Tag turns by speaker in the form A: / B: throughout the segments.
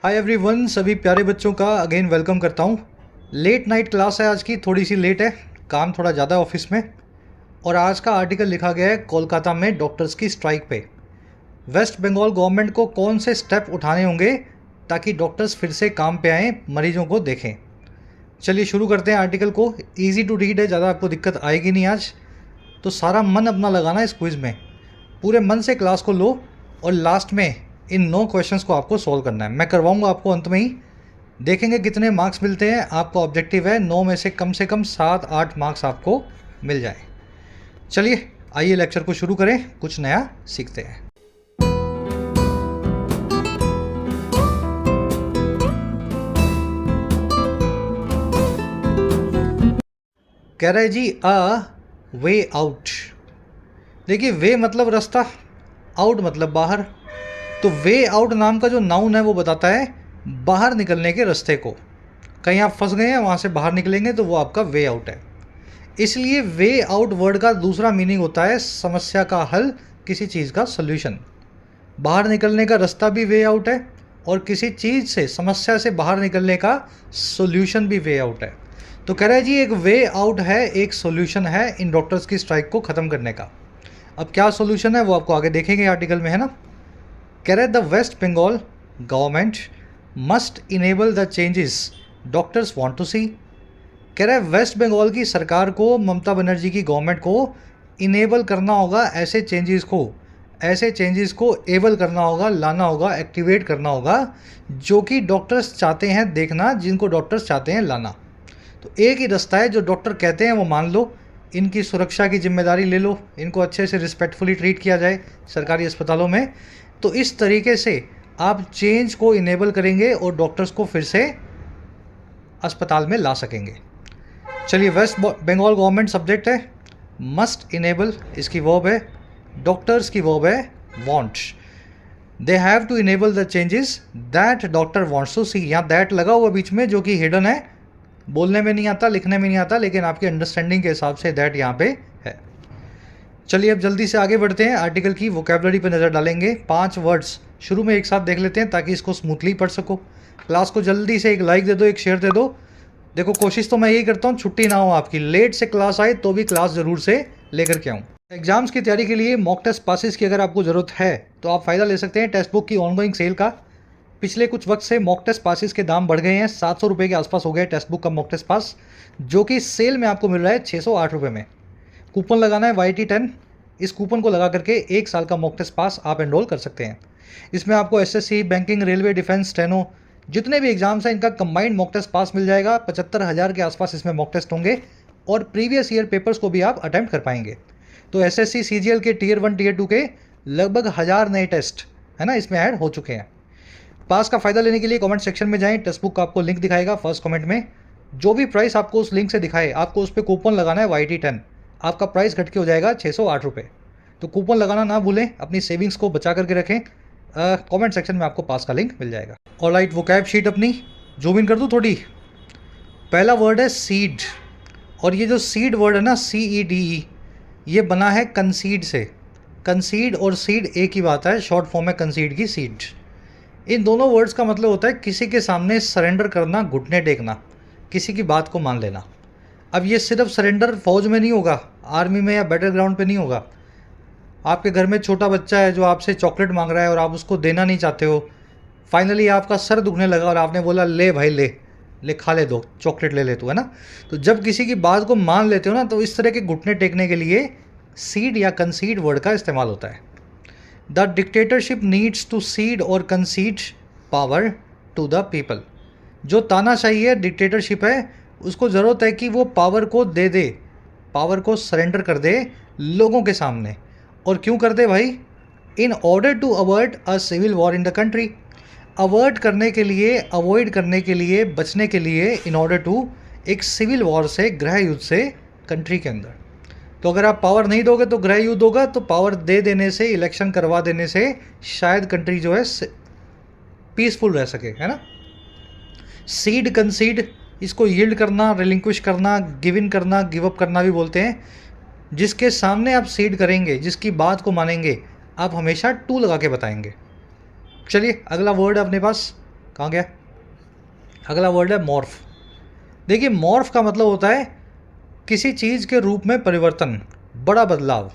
A: Hi everyone, सभी प्यारे बच्चों का अगेन वेलकम करता हूँ। लेट नाइट क्लास है आज की, थोड़ी सी लेट है, काम थोड़ा ज़्यादा है ऑफिस में। और आज का आर्टिकल लिखा गया है कोलकाता में डॉक्टर्स की स्ट्राइक पे। वेस्ट बंगाल गवर्नमेंट को कौन से स्टेप उठाने होंगे ताकि डॉक्टर्स फिर से काम पे आएँ, मरीजों को देखें। चलिए शुरू करते हैं आर्टिकल को। ईजी टू रीड है, ज़्यादा आपको दिक्कत आएगी नहीं आज। तो सारा मन अपना लगाना इस क्विज़ में, पूरे मन से क्लास को लो और लास्ट में इन 9 क्वेश्चंस को आपको सॉल्व करना है। मैं करवाऊंगा आपको अंत में ही, देखेंगे कितने मार्क्स मिलते हैं। आपका ऑब्जेक्टिव है 9 में से कम 7-8 मार्क्स आपको मिल जाए। चलिए आइए लेक्चर को शुरू करें, कुछ नया सीखते हैं। कह रहा है जी अ वे आउट। देखिए, वे मतलब रास्ता, आउट मतलब बाहर। तो वे आउट नाम का जो नाउन है वो बताता है बाहर निकलने के रास्ते को। कहीं आप फंस गए हैं, वहाँ से बाहर निकलेंगे तो वो आपका वे आउट है। इसलिए वे आउट वर्ड का दूसरा मीनिंग होता है समस्या का हल, किसी चीज़ का सोल्यूशन। बाहर निकलने का रास्ता भी वे आउट है और किसी चीज़ से, समस्या से बाहर निकलने का सोल्यूशन भी वे आउट है। तो कह रहा है जी एक वे आउट है, एक सोल्यूशन है इन डॉक्टर्स की स्ट्राइक को ख़त्म करने का। अब क्या सोल्यूशन है वो आपको आगे देखेंगे आर्टिकल में, है ना। कह रहे the West Bengal government must enable the changes doctors want to see. कह रहे वेस्ट बंगाल की सरकार को, ममता बनर्जी की गवर्नमेंट को इनेबल करना होगा ऐसे चेंजेस को एबल करना होगा, लाना होगा, एक्टिवेट करना होगा जो कि डॉक्टर्स चाहते हैं देखना, जिनको डॉक्टर्स चाहते हैं लाना। तो एक ही रास्ता है, जो डॉक्टर कहते हैं वो मान लो, इनकी सुरक्षा की जिम्मेदारी ले लो, इनको अच्छे से रिस्पेक्टफुली ट्रीट किया जाए सरकारी अस्पतालों में। तो इस तरीके से आप चेंज को इनेबल करेंगे और डॉक्टर्स को फिर से अस्पताल में ला सकेंगे। चलिए, वेस्ट बंगाल गवर्नमेंट सब्जेक्ट है, मस्ट इनेबल इसकी वर्ब है, डॉक्टर्स की वर्ब है want. They have to enable the changes that doctor wants to see. यहाँ दैट लगा हुआ बीच में, जो कि हिडन है, बोलने में नहीं आता, लिखने में नहीं आता, लेकिन आपकी अंडरस्टैंडिंग के हिसाब से दैट यहाँ पे है। चलिए अब जल्दी से आगे बढ़ते हैं, आर्टिकल की वोकैबुलरी पर नज़र डालेंगे। 5 वर्ड्स शुरू में एक साथ देख लेते हैं ताकि इसको स्मूथली पढ़ सको। क्लास को जल्दी से एक लाइक दे दो, एक शेयर दे दो। देखो, कोशिश तो मैं यही करता हूँ छुट्टी ना हो आपकी, लेट से क्लास आए तो भी क्लास ज़रूर से लेकर के आऊँ। एग्जाम्स की तैयारी के लिए मॉक टेस्ट पासिस की अगर आपको ज़रूरत है तो आप फ़ायदा ले सकते हैं टेक्स्ट बुक की ऑनगोइंग सेल का। पिछले कुछ वक्त से मॉक टेस्ट पासिस के दाम बढ़ गए हैं, 700 रुपये के आसपास हो गए टेक्स्ट बुक का मॉक टेस्ट पास, जो कि सेल में आपको मिल रहा है 608 रुपये में। कूपन लगाना है YT10, इस कूपन को लगा करके 1 साल का मॉक टेस्ट पास आप एनरोल कर सकते हैं। इसमें आपको SSC, banking, railway, defence, steno, जितने भी एग्जाम्स हैं इनका कंबाइंड मॉक टेस्ट पास मिल जाएगा। 75,000 के आसपास इसमें मॉक टेस्ट होंगे और प्रीवियस ईयर पेपर्स को भी आप अटैम्प्ट कर पाएंगे। तो SSC CGL के Tier 1 Tier 2 के लगभग 1000 नए टेस्ट है ना इसमें ऐड हो चुके हैं। पास का फ़ायदा लेने के लिए कमेंट सेक्शन में जाएं, टेक्स्ट बुक का आपको लिंक दिखाएगा फर्स्ट कमेंट में। जो भी प्राइस आपको उस लिंक से दिखाए, आपको उस पर कूपन लगाना है YT10, आपका प्राइस घट के हो जाएगा 608 रुपये। तो कूपन लगाना ना भूलें, अपनी सेविंग्स को बचा करके रखें। कमेंट सेक्शन में आपको पास का लिंक मिल जाएगा। ऑलराइट, वोकैब शीट अपनी जूम इन कर दूँ थोड़ी। पहला वर्ड है सीड, और ये जो सीड वर्ड है ना, CEDE, ये बना है कंसीड से। कंसीड और सीड एक ही बात है, शॉर्ट फॉर्म है कंसीड की सीड। इन दोनों वर्ड्स का मतलब होता है किसी के सामने सरेंडर करना, घुटने टेकना, किसी की बात को मान लेना। अब ये सिर्फ सरेंडर फौज में नहीं होगा, आर्मी में या बैटल ग्राउंड पे नहीं होगा। आपके घर में छोटा बच्चा है जो आपसे चॉकलेट मांग रहा है और आप उसको देना नहीं चाहते हो, फाइनली आपका सर दुखने लगा और आपने बोला ले भाई ले ले, खा ले, दो चॉकलेट ले ले तू, है ना। तो जब किसी की बात को मान लेते हो ना, तो इस तरह के घुटने टेकने के लिए सीड या कंसीड वर्ड का इस्तेमाल होता है। The dictatorship needs to cede और concede power to the people. जो तानाशाही है, डिक्टेटरशिप है, उसको ज़रूरत है कि वो पावर को दे दे, पावर को सरेंडर कर दे लोगों के सामने। और क्यों कर दे भाई? In order to avoid a civil war in the country. Avoid करने के लिए, अवॉइड करने के लिए, बचने के लिए, इन ऑर्डर टू एक सिविल वॉर से, गृह युद्ध से कंट्री के अंदर। तो अगर आप पावर नहीं दोगे तो गृह युद्ध होगा, तो पावर दे देने से, इलेक्शन करवा देने से शायद कंट्री जो है पीसफुल रह सके, है ना। सीड, कंसीड, इसको यील्ड करना, रिलिंक्विश करना, गिव इन करना, गिव अप करना भी बोलते हैं। जिसके सामने आप सीड करेंगे, जिसकी बात को मानेंगे, आप हमेशा टू लगा के बताएंगे। चलिए अगला वर्ड अपने पास कहाँ गया? अगला वर्ड है मॉर्फ। देखिए मॉर्फ का मतलब होता है किसी चीज़ के रूप में परिवर्तन, बड़ा बदलाव।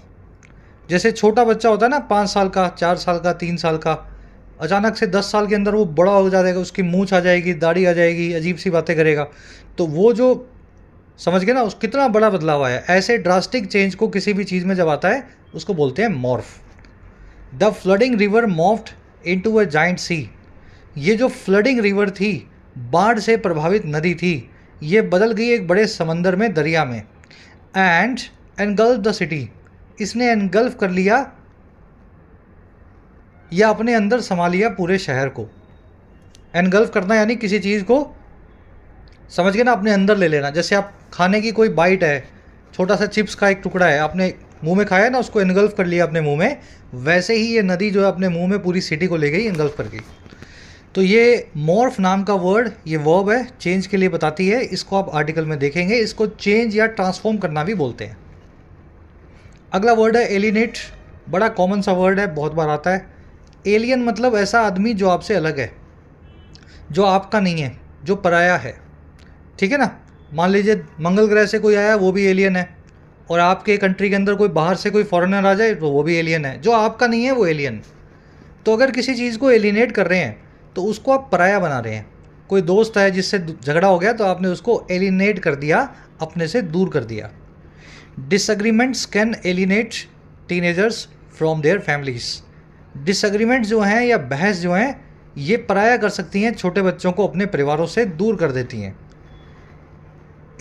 A: जैसे छोटा बच्चा होता है ना, 5 साल का, 4 साल का, 3 साल का, अचानक से 10 साल के अंदर वो बड़ा हो जाएगा, उसकी मूंछ आ जाएगी, दाढ़ी आ जाएगी, अजीब सी बातें करेगा। तो वो जो समझ गए ना, उस कितना बड़ा बदलाव आया। ऐसे ड्रास्टिक चेंज को किसी भी चीज़ में जब आता है उसको बोलते हैं morph. The flooding river morphed into a giant sea. ये जो फ्लडिंग रिवर थी, बाढ़ से प्रभावित नदी थी, ये बदल गई एक बड़े समंदर में, दरिया में। And engulf the city. इसने एनगल्फ कर लिया या अपने अंदर समा लिया पूरे शहर को। एनगल्फ करना यानी किसी चीज़ को, समझ गए ना, अपने अंदर ले लेना। जैसे आप खाने की कोई बाइट है, छोटा सा चिप्स का एक टुकड़ा है, आपने मुंह में खाया ना, उसको एनगल्फ कर लिया अपने मुंह में, वैसे ही ये नदी जो है अपने मुंह में पूरी सिटी को ले गई, एनगल्फ कर गई। तो ये मॉर्फ नाम का वर्ड, ये वर्ब है, चेंज के लिए बताती है। इसको आप आर्टिकल में देखेंगे। इसको चेंज या ट्रांसफॉर्म करना भी बोलते हैं। अगला वर्ड है एलिनेट। बड़ा कॉमन सा वर्ड है, बहुत बार आता है। एलियन मतलब ऐसा आदमी जो आपसे अलग है, जो आपका नहीं है, जो पराया है। ठीक है ना? मान लीजिए मंगल ग्रह से कोई आया, वो भी एलियन है। और आपके कंट्री के अंदर कोई बाहर से कोई फॉरेनर आ जाए तो वो भी एलियन है। जो आपका नहीं है वो एलियन। तो अगर किसी चीज़ को एलिनेट कर रहे हैं तो उसको आप पराया बना रहे हैं। कोई दोस्त है जिससे झगड़ा हो गया तो आपने उसको एलिनेट कर दिया, अपने से दूर कर दिया। Disagreements can एलिनेट teenagers from their families. Disagreement जो हैं या बहस जो हैं, ये पराया कर सकती हैं, छोटे बच्चों को अपने परिवारों से दूर कर देती हैं।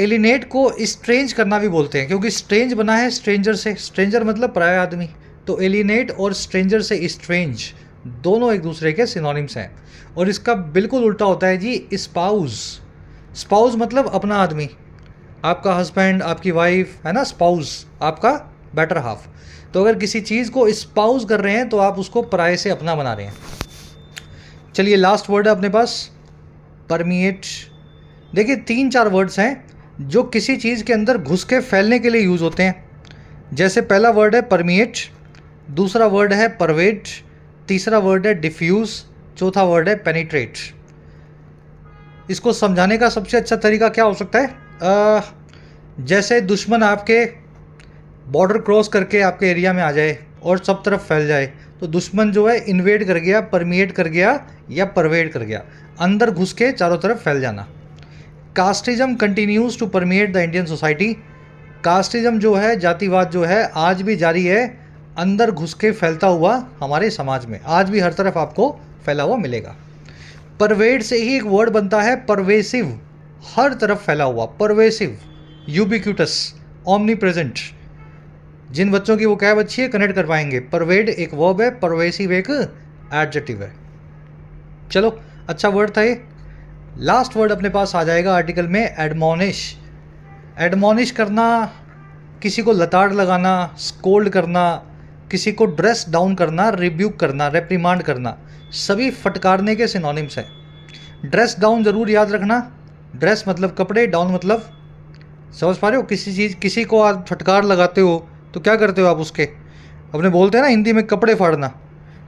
A: एलिनेट को स्ट्रेंज करना भी बोलते हैं, क्योंकि स्ट्रेंज बना है स्ट्रेंजर से। स्ट्रेंजर मतलब पराया आदमी। तो एलिनेट और स्ट्रेंजर से स्ट्रेंज दोनों एक दूसरे के सिनोनिम्स हैं। और इसका बिल्कुल उल्टा होता है जी स्पाउस। स्पाउस मतलब अपना आदमी, आपका हस्बैंड, आपकी वाइफ है ना, स्पाउस आपका बेटर हाफ। तो अगर किसी चीज़ को स्पाउस कर रहे हैं तो आप उसको पराये से अपना बना रहे हैं। चलिए लास्ट वर्ड है अपने पास, परमिएट। देखिए 3-4 वर्ड्स हैं जो किसी चीज़ के अंदर घुस के फैलने के लिए यूज़ होते हैं। जैसे पहला वर्ड है परमिएट, दूसरा वर्ड है परवेट, तीसरा वर्ड है डिफ्यूज़, चौथा वर्ड है पेनिट्रेट। इसको समझाने का सबसे अच्छा तरीका क्या हो सकता है? जैसे दुश्मन आपके बॉर्डर क्रॉस करके आपके एरिया में आ जाए और सब तरफ फैल जाए, तो दुश्मन जो है इन्वेड कर गया, परमिएट कर गया या परवेड कर गया, अंदर घुस के चारों तरफ फैल जाना। Casteism continues to permeate the Indian society. Casteism जो है, जातिवाद जो है, आज भी जारी है, अंदर घुस के फैलता हुआ हमारे समाज में, आज भी हर तरफ आपको फैला हुआ मिलेगा। परवेड से ही एक वर्ड बनता है परवेसिव, हर तरफ फैला हुआ, परवेसिव, यूबिक्यूटस, ओमनी प्रेजेंट। जिन बच्चों की वो कैब अच्छी है कनेक्ट कर पाएंगे। परवेड एक वर्ब है, परवेसिव एक एडजेक्टिव है। चलो अच्छा वर्ड था ये। लास्ट वर्ड अपने पास आ जाएगा आर्टिकल में, एडमोनिश। एडमोनिश करना, किसी को लताड़ लगाना, स्कोल्ड करना, किसी को ड्रेस डाउन करना, रिब्यूक करना, रेप्रिमांड करना, सभी फटकारने के सिनोनिम्स हैं। ड्रेस डाउन ज़रूर याद रखना। ड्रेस मतलब कपड़े, डाउन मतलब, समझ पा रहे हो, किसी को आप फटकार लगाते हो तो क्या करते हो आप उसके, अपने बोलते हैं ना हिंदी में कपड़े फाड़ना,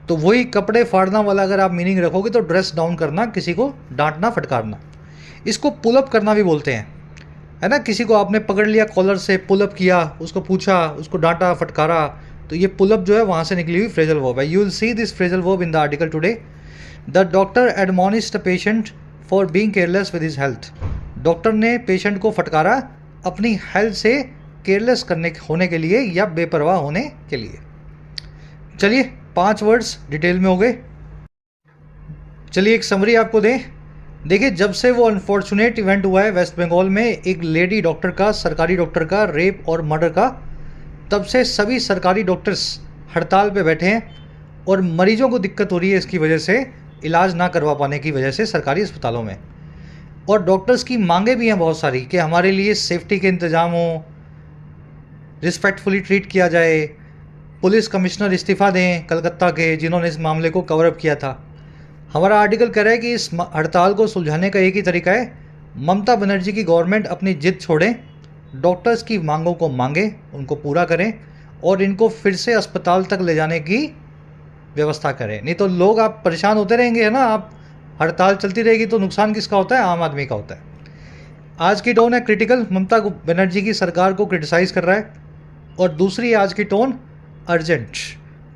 A: तो वही कपड़े फाड़ना वाला अगर आप मीनिंग रखोगे तो ड्रेस डाउन करना, किसी को डांटना, फटकारना। इसको पुलअप करना भी बोलते हैं, है ना। किसी को आपने पकड़ लिया कॉलर से, पुलअप किया, उसको पूछा, उसको डांटा, फटकारा, तो ये पुलअप जो है वहाँ से निकली हुई फ्रेजल वर्ब है। You will see this phrasal verb in the article today. The doctor admonished the patient for being careless with his health. Doctor ने पेशेंट को फटकारा अपनी हेल्थ से केयरलेस होने के लिए या बेपरवाह होने के लिए। चलिए 5 वर्ड्स डिटेल में हो गए। चलिए एक समरी आपको दें। देखिए जब से वो अनफॉर्चुनेट इवेंट हुआ है वेस्ट बंगाल में, एक लेडी डॉक्टर का, सरकारी डॉक्टर का रेप और मर्डर का, तब से सभी सरकारी डॉक्टर्स हड़ताल पे बैठे हैं और मरीजों को दिक्कत हो रही है इसकी वजह से, इलाज ना करवा पाने की वजह से सरकारी अस्पतालों में। और डॉक्टर्स की मांगे भी हैं बहुत सारी कि हमारे लिए सेफ्टी के इंतज़ाम हो, रिस्पेक्टफुली ट्रीट किया जाए, पुलिस कमिश्नर इस्तीफ़ा दें कलकत्ता के, जिन्होंने इस मामले को कवर अप किया था। हमारा आर्टिकल कह रहा है कि इस हड़ताल को सुलझाने का एक ही तरीका है, ममता बनर्जी की गवर्नमेंट अपनी जिद छोड़ें, डॉक्टर्स की मांगों को मांगे, उनको पूरा करें और इनको फिर से अस्पताल तक ले जाने की व्यवस्था करें। नहीं तो लोग आप परेशान होते रहेंगे, है ना। आप हड़ताल चलती रहेगी तो नुकसान किसका होता है? आम आदमी का होता है। आज की टोन है क्रिटिकल, ममता बनर्जी की सरकार को क्रिटिसाइज़ कर रहा है। और दूसरी आज की टोन अर्जेंट,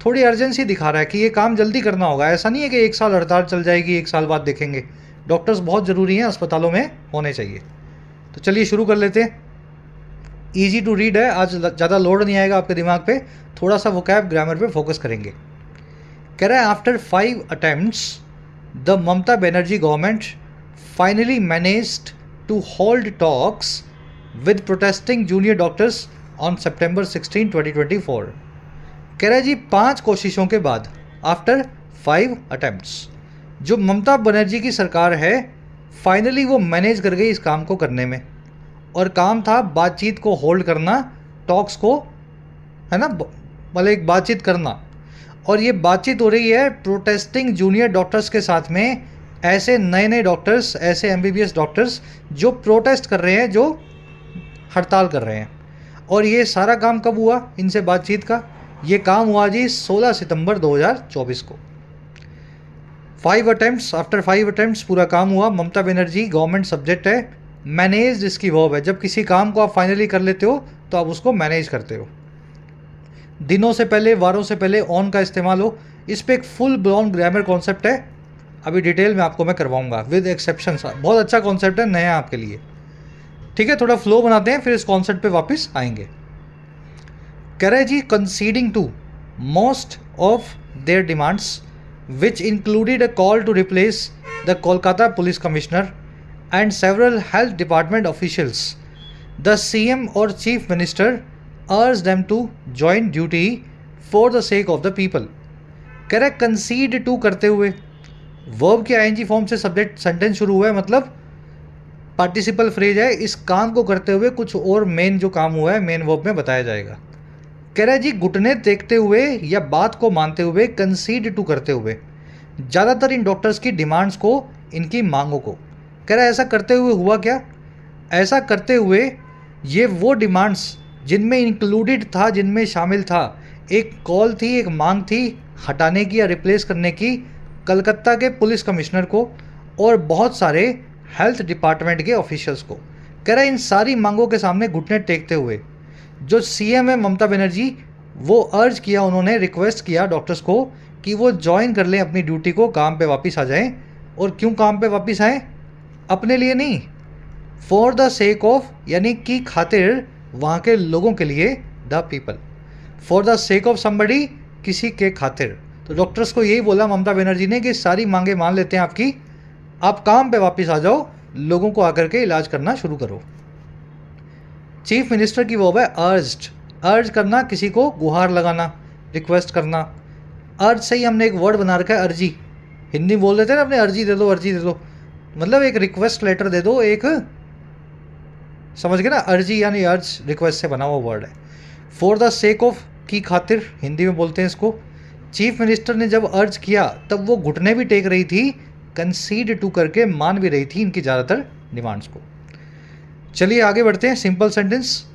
A: थोड़ी अर्जेंसी दिखा रहा है कि ये काम जल्दी करना होगा। ऐसा नहीं है कि 1 साल हड़ताल चल जाएगी, 1 साल बाद देखेंगे। डॉक्टर्स बहुत ज़रूरी हैं, अस्पतालों में होने चाहिए। तो चलिए शुरू कर लेते हैं। ईजी टू रीड है, आज ज़्यादा लोड नहीं आएगा आपके दिमाग पे, थोड़ा सा वोकैब ग्रामर पे फोकस करेंगे। कह रहा है after 5 attempts the Mamata Banerjee government finally managed to hold talks with protesting junior doctors on September 16, 2024। कह रहा है जी 5 कोशिशों के बाद, आफ्टर 5 अटेम्प्ट्स, जो ममता बनर्जी की सरकार है फाइनली वो मैनेज कर गई इस काम को करने में। और काम था बातचीत को होल्ड करना, टॉक्स को, है ना, मतलब एक बातचीत करना। और ये बातचीत हो रही है प्रोटेस्टिंग जूनियर डॉक्टर्स के साथ में, ऐसे नए नए डॉक्टर्स, ऐसे MBBS डॉक्टर्स जो प्रोटेस्ट कर रहे हैं, जो हड़ताल कर रहे हैं। और ये सारा काम कब हुआ इनसे बातचीत का? ये काम हुआ जी 16 सितंबर 2024 को। 5 अटेम्प्ट्स, आफ्टर 5 अटेम्प्ट्स पूरा काम हुआ। ममता बनर्जी गवर्नमेंट सब्जेक्ट है, मैनेज इसकी वर्ब है। जब किसी काम को आप फाइनली कर लेते हो तो आप उसको मैनेज करते हो। दिनों से पहले, वारों से पहले ऑन का इस्तेमाल हो। इस पर एक फुल ब्लॉन ग्रामर कॉन्सेप्ट है, अभी डिटेल में आपको मैं करवाऊंगा विद एक्सेप्शंस। बहुत अच्छा कॉन्सेप्ट है, नया आपके लिए। ठीक है, थोड़ा फ्लो बनाते हैं, फिर इस कॉन्सेप्ट पे वापस आएंगे। कह रहे जी conceding to most of their demands which included a call to replace the Kolkata police commissioner and several health department officials, the CM or chief minister urged them to join duty for the sake of the people। कह रहा है concede to करते हुए, verb के ING form से subject sentence शुरू हुआ है, मतलब पार्टिसिपल फ्रेज है। इस काम को करते हुए कुछ और मेन जो काम हुआ है मेन वर्ब में बताया जाएगा। कह रहा है जी घुटने टेकते हुए या बात को मानते हुए, concede to करते हुए, ज़्यादातर इन डॉक्टर्स की डिमांड्स को, इनकी मांगों को। कह रहा है ऐसा करते हुए हुआ क्या? ऐसा करते हुए ये वो डिमांड्स जिनमें इंक्लूडेड था, जिनमें शामिल था, एक कॉल थी, एक मांग थी हटाने की या रिप्लेस करने की कलकत्ता के पुलिस कमिश्नर को और बहुत सारे हेल्थ डिपार्टमेंट के ऑफिशियल्स को। कह रहा है इन सारी मांगों के सामने घुटने टेकते हुए जो CM है ममता बनर्जी, वो अर्ज किया, उन्होंने रिक्वेस्ट किया डॉक्टर्स को कि वो ज्वाइन कर लें अपनी ड्यूटी को, काम पे वापस आ जाएं। और क्यों काम पे वापस आएँ? अपने लिए नहीं, फॉर द सेक ऑफ, यानी कि खातिर, वहाँ के लोगों के लिए, the people, for the sake of somebody, किसी के खातिर। तो डॉक्टर्स को यही बोला ममता बनर्जी ने कि सारी मांगे मान लेते हैं आपकी, आप काम पे वापस आ जाओ, लोगों को आकर के इलाज करना शुरू करो। चीफ मिनिस्टर की वर्ब है अर्ज्ड। अर्ज करना, किसी को गुहार लगाना, रिक्वेस्ट करना। अर्ज से ही हमने एक वर्ड बना रखा है अर्जी। हिंदी बोल देते हैं ना अपने, अर्जी दे दो, अर्जी दे दो, मतलब एक रिक्वेस्ट लेटर दे दो, एक, समझ गए ना, अर्जी यानी अर्ज रिक्वेस्ट से बना हुआ वर्ड है। फॉर द सेक ऑफ, की खातिर हिंदी में बोलते हैं इसको। चीफ मिनिस्टर ने जब अर्ज किया तब वो घुटने भी टेक रही थी, कंसीड टू करके मान भी रही थी इनकी ज़्यादातर डिमांड्स को। चलिए आगे बढ़ते हैं, सिंपल सेंटेंस।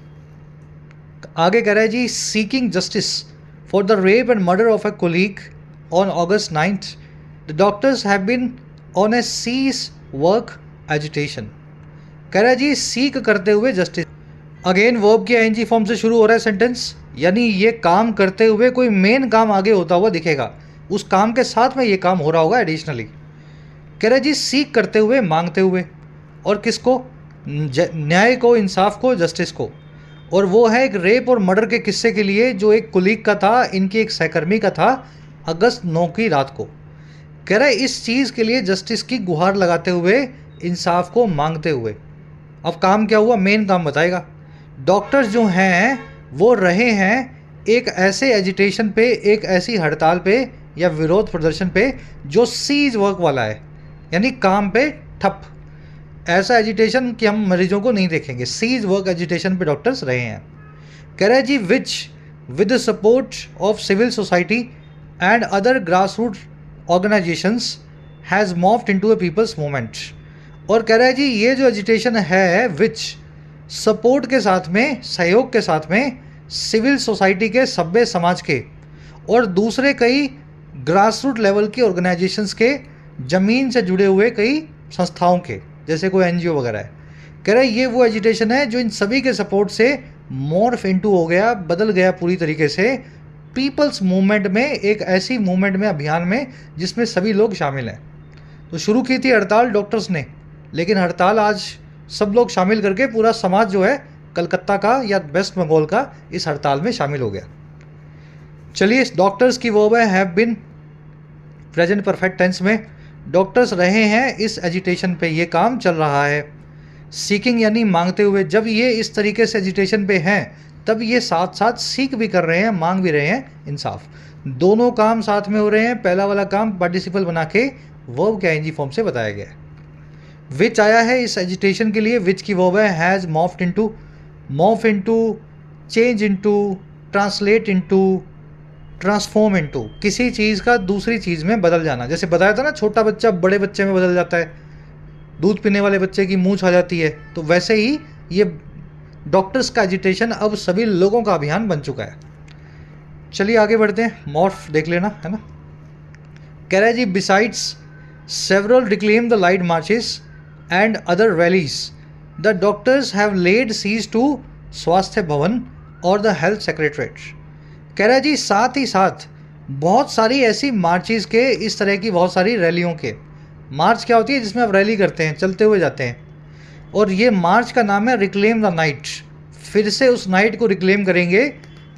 A: आगे कह रहा है जी seeking justice for the rape and murder of a colleague on August 9th, the doctors have been on a cease work agitation. कह रहा है जी सीक करते हुए जस्टिस। अगेन वर्ब के ING फॉर्म से शुरू हो रहा है सेंटेंस, यानी ये काम करते हुए कोई मेन काम आगे होता हुआ दिखेगा, उस काम के साथ में ये काम हो रहा होगा एडिशनली। कह रहा है जी सीक करते हुए, मांगते हुए, और किसको? न्याय को, इंसाफ को, जस्टिस को। और वो है एक रेप और मर्डर के किस्से के लिए जो एक कुलीग का था, इनकी एक सहकर्मी का था, अगस्त 9 की रात को। कह रहा है इस चीज़ के लिए जस्टिस की गुहार लगाते हुए, इंसाफ को मांगते हुए। अब काम क्या हुआ, मेन काम बताएगा। डॉक्टर्स जो हैं वो रहे हैं एक ऐसे एजिटेशन पे, एक ऐसी हड़ताल पे या विरोध प्रदर्शन पे जो सीज वर्क वाला है, यानी काम पे ठप। ऐसा एजिटेशन कि हम मरीजों को नहीं देखेंगे, सीज वर्क एजिटेशन पे डॉक्टर्स रहे हैं। कह रहा है जी which with the support of civil society and other grass root organisations has morphed into a people's movement. और कह रहा है जी ये जो एजिटेशन है विच सपोर्ट के साथ में, सहयोग के साथ में, सिविल सोसाइटी के, सभ्य समाज के और दूसरे कई ग्रास रूट लेवल की ऑर्गेनाइजेशंस के ज़मीन से जुड़े हुए कई संस्थाओं के, जैसे कोई एनजीओ वगैरह है। कह रहा है ये वो एजिटेशन है जो इन सभी के सपोर्ट से मॉर्फ इनटू हो गया, बदल गया पूरी तरीके से पीपल्स मूवमेंट में, एक ऐसी मूवमेंट में, अभियान में जिसमें सभी लोग शामिल हैं। तो शुरू की थी हड़ताल डॉक्टर्स ने, लेकिन हड़ताल आज सब लोग शामिल करके पूरा समाज जो है कलकत्ता का या वेस्ट बंगाल का इस हड़ताल में शामिल हो गया। चलिए, डॉक्टर्स की वर्ब है have been, present perfect tense में डॉक्टर्स रहे हैं इस एजिटेशन पे, ये काम चल रहा है। सीकिंग यानी मांगते हुए, जब ये इस तरीके से एजिटेशन पे हैं तब ये साथ साथ सीख भी कर रहे हैं, मांग भी रहे हैं इंसाफ। दोनों काम साथ में हो रहे हैं। पहला वाला काम पार्टिसिपल बना के वर्ब के आईएनजी फॉर्म से बताया गया है। विच आया है इस एजिटेशन के लिए, विच की वर्ब है has morphed into, morph into, change into, translate into, transform into, किसी चीज़ का दूसरी चीज़ में बदल जाना। जैसे बताया था ना, छोटा बच्चा बड़े बच्चे में बदल जाता है, दूध पीने वाले बच्चे की मूंछ आ जाती है, तो वैसे ही ये डॉक्टर्स का एजिटेशन अब सभी लोगों का अभियान बन चुका है। चलिए आगे बढ़ते हैं, मॉर्फ देख लेना है ना। कह रहा है जी besides several reclaim the light marches and other rallies the doctors have lead siege to Swasthya Bhavan और द हेल्थ सेक्रेटरेट। कह रहा है जी साथ ही साथ बहुत सारी ऐसी मार्चेस के, इस तरह की बहुत सारी रैलियों के, मार्च क्या होती है जिसमें आप रैली करते हैं, चलते हुए जाते हैं, और ये मार्च का नाम है रिक्लेम द नाइट। फिर से उस नाइट को रिक्लेम करेंगे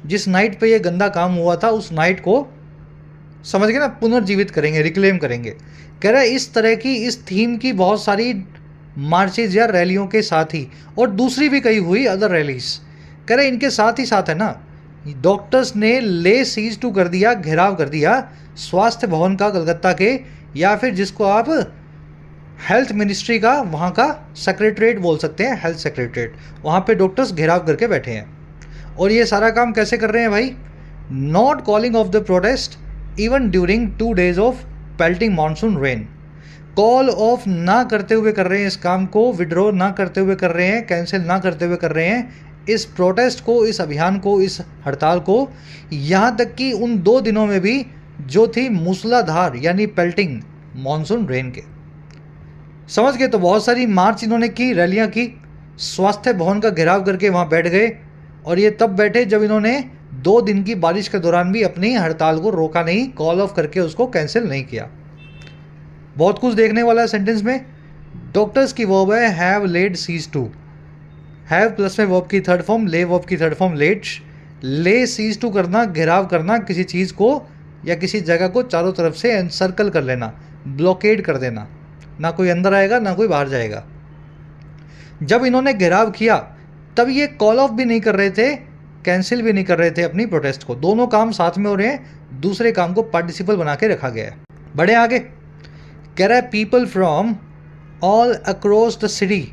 A: जिस नाइट पे ये गंदा काम हुआ था, उस नाइट को समझ गए ना, पुनर्जीवित करेंगे, रिक्लेम करेंगे। कह रहा है इस तरह की, इस थीम की बहुत सारी मार्चेज या रैलियों के साथ ही, और दूसरी भी कई हुई अदर रैलीज। कह रहे इनके साथ ही साथ है ना, डॉक्टर्स ने ले सीज टू कर दिया, घेराव कर दिया स्वास्थ्य भवन का कलकत्ता के, या फिर जिसको आप हेल्थ मिनिस्ट्री का, वहाँ का सेक्रेटरीट बोल सकते हैं, हेल्थ सेक्रेटरीट, वहाँ पे डॉक्टर्स घेराव करके बैठे हैं। और ये सारा काम कैसे कर रहे हैं भाई, not calling of the protest even during 2 days of pelting monsoon rain. Call of ना करते हुए कर रहे हैं इस काम को, विड्रॉ ना करते हुए कर रहे हैं, कैंसिल ना करते हुए कर रहे हैं इस प्रोटेस्ट को, इस अभियान को, इस हड़ताल को। यहाँ तक कि उन 2 दिनों में भी जो थी मूसलाधार यानी पेल्टिंग मानसून रेन के, समझ गए। तो बहुत सारी मार्च इन्होंने की, रैलियाँ की, स्वास्थ्य भवन का घेराव करके वहाँ बैठ गए, और ये तब बैठे जब इन्होंने 2 दिन की बारिश के दौरान भी अपनी हड़ताल को रोका नहीं, कॉल ऑफ करके उसको कैंसिल नहीं किया। बहुत कुछ देखने वाला है सेंटेंस में। डॉक्टर्स की वर्ब है have lead siege to, have plus में वर्ब की थर्ड फॉर्म, ले वर्ब की third form laid. Lay siege to करना, घेराव करना, किसी चीज़ को या किसी जगह को चारों तरफ से एनसर्कल कर लेना, ब्लॉकेड कर देना, ना कोई अंदर आएगा ना कोई बाहर जाएगा। जब इन्होंने घेराव किया तब ये कॉल ऑफ भी नहीं कर रहे थे, कैंसिल भी नहीं कर रहे थे अपनी प्रोटेस्ट को, दोनों काम साथ में हो रहे हैं, दूसरे काम को पार्टिसिपल बना के रखा गया है। बढ़े आगे, कह रहा है people from all across the city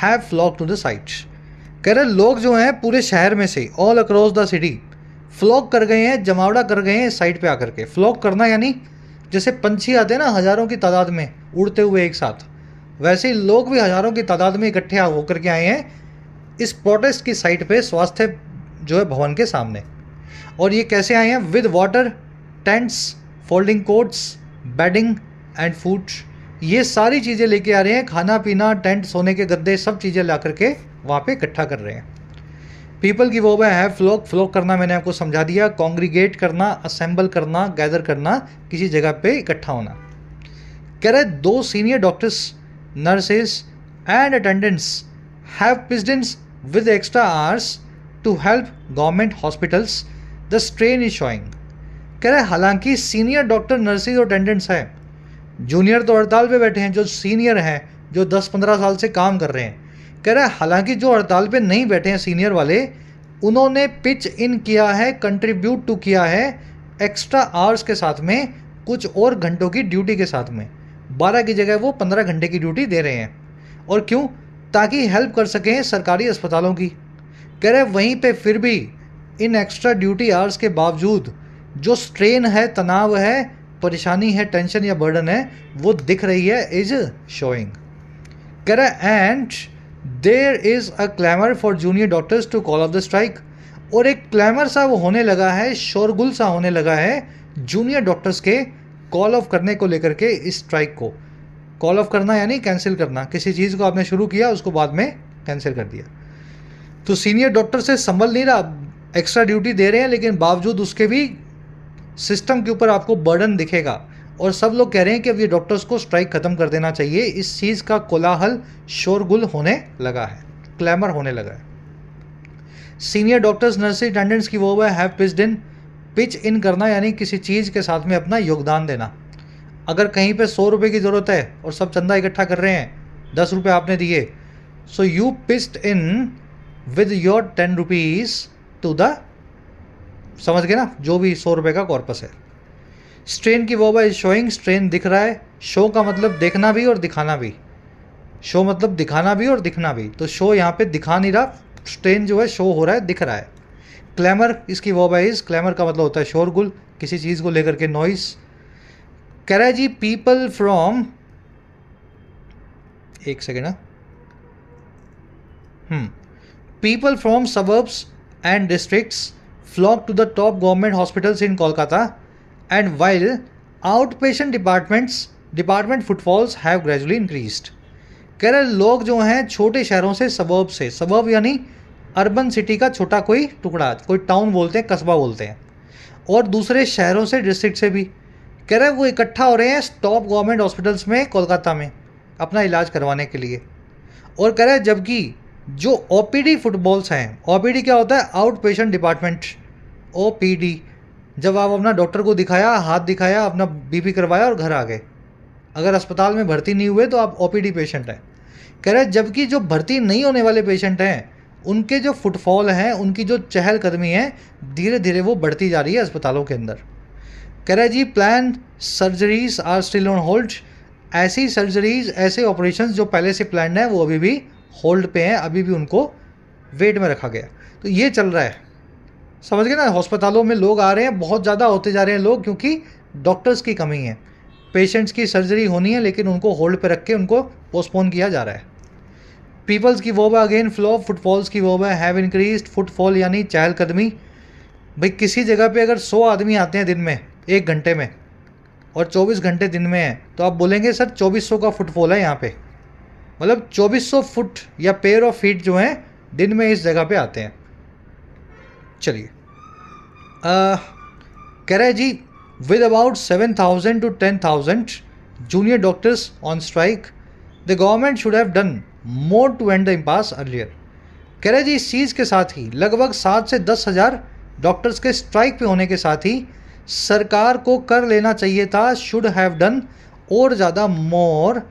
A: have flock to the site. कह रहे लोग जो हैं पूरे शहर में से, all across the city, flock कर गए हैं, जमावड़ा कर गए हैं साइट पे आकर के। फ्लॉक करना यानी जैसे पंछी आते हैं ना हज़ारों की तादाद में उड़ते हुए एक साथ, वैसे ही लोग भी हज़ारों की तादाद में इकट्ठे होकर के आए हैं इस प्रोटेस्ट की साइट पे, स्वास्थ्य जो है भवन के सामने। और ये कैसे आए हैं, with water, tents, folding cots, bedding and food, ये सारी चीज़ें लेके आ रहे हैं, खाना पीना, टेंट, सोने के गद्दे, सब चीज़ें ला करके वहाँ पे इकट्ठा कर रहे हैं। पीपल की वो है हैव फ्लॉक, फ्लॉक करना मैंने आपको समझा दिया, कॉन्ग्रीगेट करना, असेंबल करना, गैदर करना, किसी जगह पे इकट्ठा होना। कह रहे 2 senior doctors, nurses and attendants have pitched in with extra hours to help government hospitals, the strain is showing. कह रहे हालांकि सीनियर डॉक्टर, नर्सेज और अटेंडेंट्स हैं, जूनियर तो हड़ताल पे बैठे हैं, जो सीनियर हैं, जो 10-15 साल से काम कर रहे हैं। कह रहा है हालांकि जो हड़ताल पे नहीं बैठे हैं सीनियर वाले, उन्होंने पिच इन किया है, कंट्रीब्यूट टू किया है एक्स्ट्रा आवर्स के साथ में, कुछ और घंटों की ड्यूटी के साथ में। 12 की जगह वो 15 घंटे की ड्यूटी दे रहे हैं। और क्यों, ताकि हेल्प कर सकें सरकारी अस्पतालों की। कह रहे वहीं पे फिर भी इन एक्स्ट्रा ड्यूटी आवर्स के बावजूद जो स्ट्रेन है, तनाव है, परेशानी है, टेंशन या बर्डन है, वो दिख रही है, इज शोइंग। कह रहा है and there is a clamour for junior doctors to call off the strike, और एक क्लैमर सा वो होने लगा है, शोरगुल सा होने लगा है जूनियर डॉक्टर्स के कॉल ऑफ करने को लेकर के इस स्ट्राइक को, कॉल ऑफ करना यानी कैंसिल करना, किसी चीज़ को आपने शुरू किया उसको बाद में कैंसिल कर दिया। तो सीनियर डॉक्टर से संभल नहीं रहा, एक्स्ट्रा ड्यूटी दे रहे हैं लेकिन बावजूद उसके भी सिस्टम के ऊपर आपको बर्डन दिखेगा और सब लोग कह रहे हैं कि अब ये डॉक्टर्स को स्ट्राइक ख़त्म कर देना चाहिए। इस चीज़ का कोलाहल शोरगुल होने लगा है, क्लैमर होने लगा है। सीनियर डॉक्टर्स नर्सिंग अटेंडेंट्स की वो हैव पिच्ड इन, पिच इन करना यानी किसी चीज़ के साथ में अपना योगदान देना। अगर कहीं पे 100 रुपये की ज़रूरत है और सब चंदा इकट्ठा कर रहे हैं, 10 रुपये आपने दिए, so you pitched in with your 10 rupees to the, समझ गए ना, जो भी 100 रुपये का कॉर्पस है। स्ट्रेन की वो है शोइंग, स्ट्रेन दिख रहा है, शो का मतलब देखना भी और दिखाना भी, शो मतलब दिखाना भी और दिखना भी, तो शो यहाँ पे दिखा नहीं रहा, स्ट्रेन जो है शो हो रहा है, दिख रहा है। क्लैमर, इसकी वो है इस, क्लैमर का मतलब होता है शोरगुल, किसी चीज़ को लेकर के नॉइस। कह रहा है जी पीपल फ्रॉम, एक second, people from suburbs and districts flock to the top government hospitals in Kolkata, and while outpatient department footfalls have gradually increased. कह रहे लोग जो हैं छोटे शहरों से, सबर्ब से, सबर्ब यानी अर्बन सिटी का छोटा कोई टुकड़ा, कोई टाउन बोलते हैं, कस्बा बोलते हैं, और दूसरे शहरों से, डिस्ट्रिक्ट से भी, कह रहे वो इकट्ठा हो रहे हैं टॉप गवर्नमेंट हॉस्पिटल्स में कोलकाता में अपना इलाज करवाने के लिए। और कह रहे जबकि जो OPD फुटबॉल्स हैं, OPD क्या होता है, आउट पेशेंट डिपार्टमेंट, OPD, जब आप अपना डॉक्टर को दिखाया, हाथ दिखाया, अपना BP करवाया और घर आ गए, अगर अस्पताल में भर्ती नहीं हुए तो आप OPD पेशेंट हैं। कह रहे जबकि जो भर्ती नहीं होने वाले पेशेंट हैं उनके जो फुटफॉल हैं, उनकी जो चहलकदमी है, धीरे धीरे वो बढ़ती जा रही है अस्पतालों के अंदर। कह रहे जी plan surgeries are still on hold, ऐसी सर्जरीज, ऐसे ऑपरेशंस जो पहले से प्लान है वो अभी भी होल्ड पे हैं, अभी भी उनको वेट में रखा गया। तो ये चल रहा है, समझ गए ना, अस्पतालों में लोग आ रहे हैं, बहुत ज़्यादा होते जा रहे हैं लोग, क्योंकि डॉक्टर्स की कमी है, पेशेंट्स की सर्जरी होनी है लेकिन उनको होल्ड पे रख के उनको पोस्टपोन किया जा रहा है। पीपल्स की वो अगेन फ्लो, फुटफॉल्स की वो हैव इंक्रीज्ड, फुटफॉल यानी चहलकदमी। भाई किसी जगह पे अगर 100 आदमी आते हैं दिन में, 1 घंटे में, और 24 घंटे दिन में है, तो आप बोलेंगे सर 2400 का फुटफॉल है यहाँ पे, मतलब 2400 फुट या पेयर ऑफ फीट जो हैं दिन में इस जगह पे आते हैं। चलिए, कह रहे जी with about 7,000 to 10,000 junior doctors on strike, the government should have done more to end the impasse earlier. कह रहे जी इस चीज़ के साथ ही लगभग 7 से 10 हज़ार डॉक्टर्स के स्ट्राइक पे होने के साथ ही सरकार को कर लेना चाहिए था, शुड हैव डन, और ज़्यादा मोर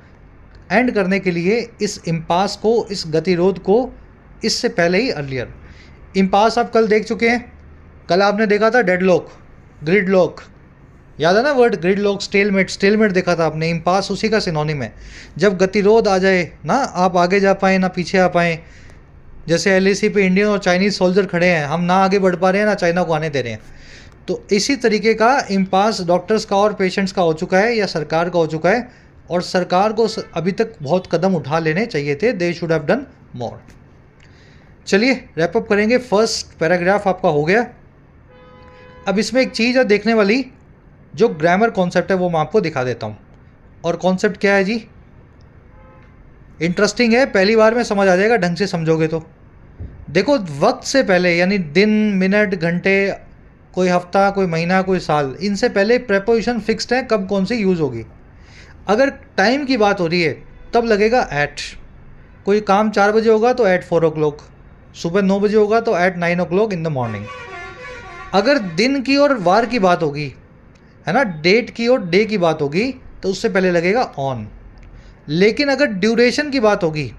A: एंड करने के लिए इस इम्पास को, इस गतिरोध को, इससे पहले ही अर्लियर। इम्पास आप कल देख चुके हैं, कल आपने देखा था डेडलॉक, ग्रिडलॉक, याद है ना वर्ड, ग्रिडलॉक, स्टेलमेट, स्टेलमेट देखा था आपने, इम्पास उसी का सिनोनिम है। जब गतिरोध आ जाए ना, आप आगे जा पाएँ ना पीछे आ पाएँ, जैसे LAC पे इंडियन और चाइनीज़ सोल्जर खड़े हैं, हम ना आगे बढ़ पा रहे हैं ना चाइना को आने दे रहे हैं, तो इसी तरीके का इम्पास डॉक्टर्स का और पेशेंट्स का हो चुका है या सरकार का हो चुका है, और सरकार को अभी तक बहुत कदम उठा लेने चाहिए थे, दे शुड हैव डन मोर। चलिए रैप अप करेंगे, फर्स्ट पैराग्राफ आपका हो गया। अब इसमें एक चीज़ है देखने वाली, जो ग्रामर कॉन्सेप्ट है वो मैं आपको दिखा देता हूँ। और कॉन्सेप्ट क्या है जी, इंटरेस्टिंग है, पहली बार में समझ आ जाएगा ढंग से समझोगे तो। देखो वक्त से पहले, यानी दिन, मिनट, घंटे, कोई हफ्ता, कोई महीना, कोई साल, इनसे पहले प्रेपोजिशन फिक्स्ड है कब कौन सी यूज़ होगी। अगर टाइम की बात हो रही है तब लगेगा एट, कोई काम 4 बजे होगा तो एट 4 o'clock, सुबह 9 बजे होगा तो eight 9 o'clock in the morning. अगर दिन की और वार की बात होगी, है ना, डेट की और डे की बात होगी, तो उससे पहले लगेगा ऑन। लेकिन अगर ड्यूरेशन की बात होगी,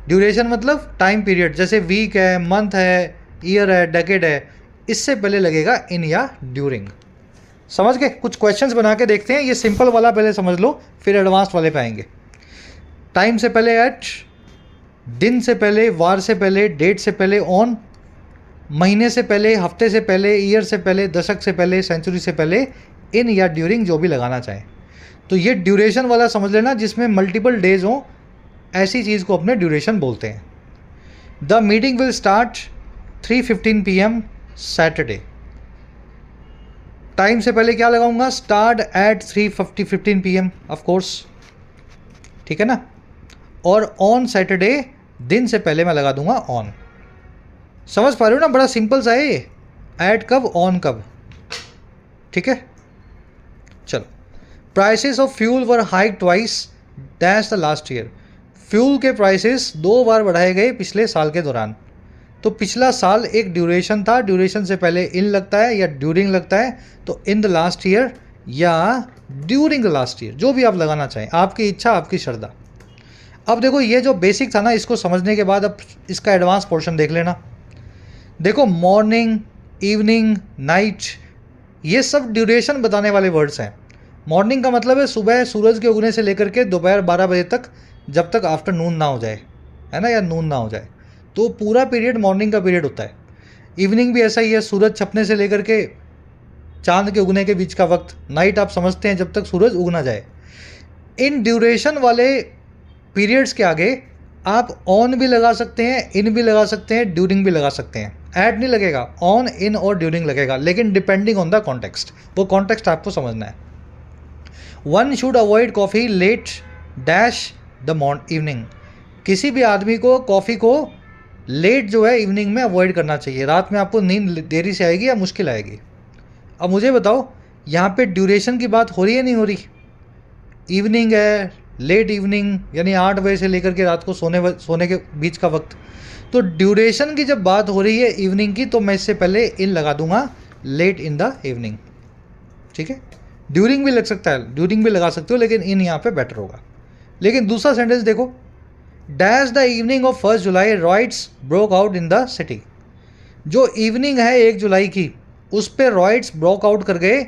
A: ड्यूरेशन मतलब टाइम पीरियड, जैसे वीक है, मंथ है, ईयर है, डेकेड है, इससे पहले लगेगा इन या ड्यूरिंग। समझ गए? कुछ क्वेश्चंस बना के देखते हैं, ये सिंपल वाला पहले समझ लो, फिर एडवांस वाले पे आएंगे। टाइम से पहले एट, दिन से पहले, वार से पहले, डेट से पहले ऑन, महीने से पहले, हफ्ते से पहले, ईयर से पहले, दशक से पहले, सेंचुरी से पहले इन या ड्यूरिंग, जो भी लगाना चाहें। तो ये ड्यूरेशन वाला समझ लेना, जिसमें मल्टीपल डेज हों, ऐसी चीज़ को अपने ड्यूरेशन बोलते हैं। The meeting will start 3:15 PM Saturday. Time से पहले क्या लगाऊंगा, start at 3:15 PM of course, ठीक है ना। और ऑन सैटरडे दिन से पहले मैं लगा दूंगा ऑन। समझ पा रहे हो ना, बड़ा सिंपल सा है ये, ऐड कब ऑन कब, ठीक है। चलो, prices of fuel were hike twice that's the last year. Fuel के प्राइसेस 2 बार बढ़ाए गए पिछले साल के दौरान। तो पिछला साल एक ड्यूरेशन था, ड्यूरेशन से पहले इन लगता है या ड्यूरिंग लगता है, तो इन द लास्ट ईयर या ड्यूरिंग द लास्ट ईयर, जो भी आप लगाना चाहें, आपकी इच्छा आपकी श्रद्धा। अब देखो ये जो बेसिक था ना, इसको समझने के बाद अब इसका एडवांस पोर्शन देख लेना। देखो मॉर्निंग, इवनिंग, नाइट, ये सब ड्यूरेशन बताने वाले वर्ड्स हैं। मॉर्निंग का मतलब है सुबह सूरज के उगने से लेकर के दोपहर 12 बजे तक, जब तक आफ्टरनून ना हो जाए, है ना, या नून ना हो जाए, तो पूरा पीरियड मॉर्निंग का पीरियड होता है। इवनिंग भी ऐसा ही है, सूरज छपने से लेकर के चांद के उगने के बीच का वक्त। नाइट आप समझते हैं जब तक सूरज उग ना जाए। इन ड्यूरेशन वाले पीरियड्स के आगे आप ऑन भी लगा सकते हैं, इन भी लगा सकते हैं, ड्यूरिंग भी लगा सकते हैं। ऐड नहीं लगेगा, ऑन, इन और ड्यूरिंग लगेगा, लेकिन डिपेंडिंग ऑन द कॉन्टेक्स्ट, वो कॉन्टेक्स्ट आपको समझना है। One should avoid coffee late dash the evening. किसी भी आदमी को कॉफ़ी को लेट जो है इवनिंग में अवॉइड करना चाहिए। रात में आपको नींद देरी से आएगी या मुश्किल आएगी। अब मुझे बताओ, यहाँ पे ड्यूरेशन की बात हो रही है नहीं हो रही? इवनिंग है, लेट इवनिंग यानी 8 बजे से लेकर के रात को सोने के बीच का वक्त। तो ड्यूरेशन की जब बात हो रही है इवनिंग की, तो मैं इससे पहले इन लगा दूंगा, लेट इन द इवनिंग, ठीक है। ड्यूरिंग भी लग सकता है, ड्यूरिंग भी लगा सकते हो, लेकिन इन यहाँ पे बेटर होगा। लेकिन दूसरा सेंटेंस देखो, dash the evening of 1 July riots broke out in the city. जो इवनिंग है 1 जुलाई की, उस पर रॉयट्स ब्रोक आउट कर गए,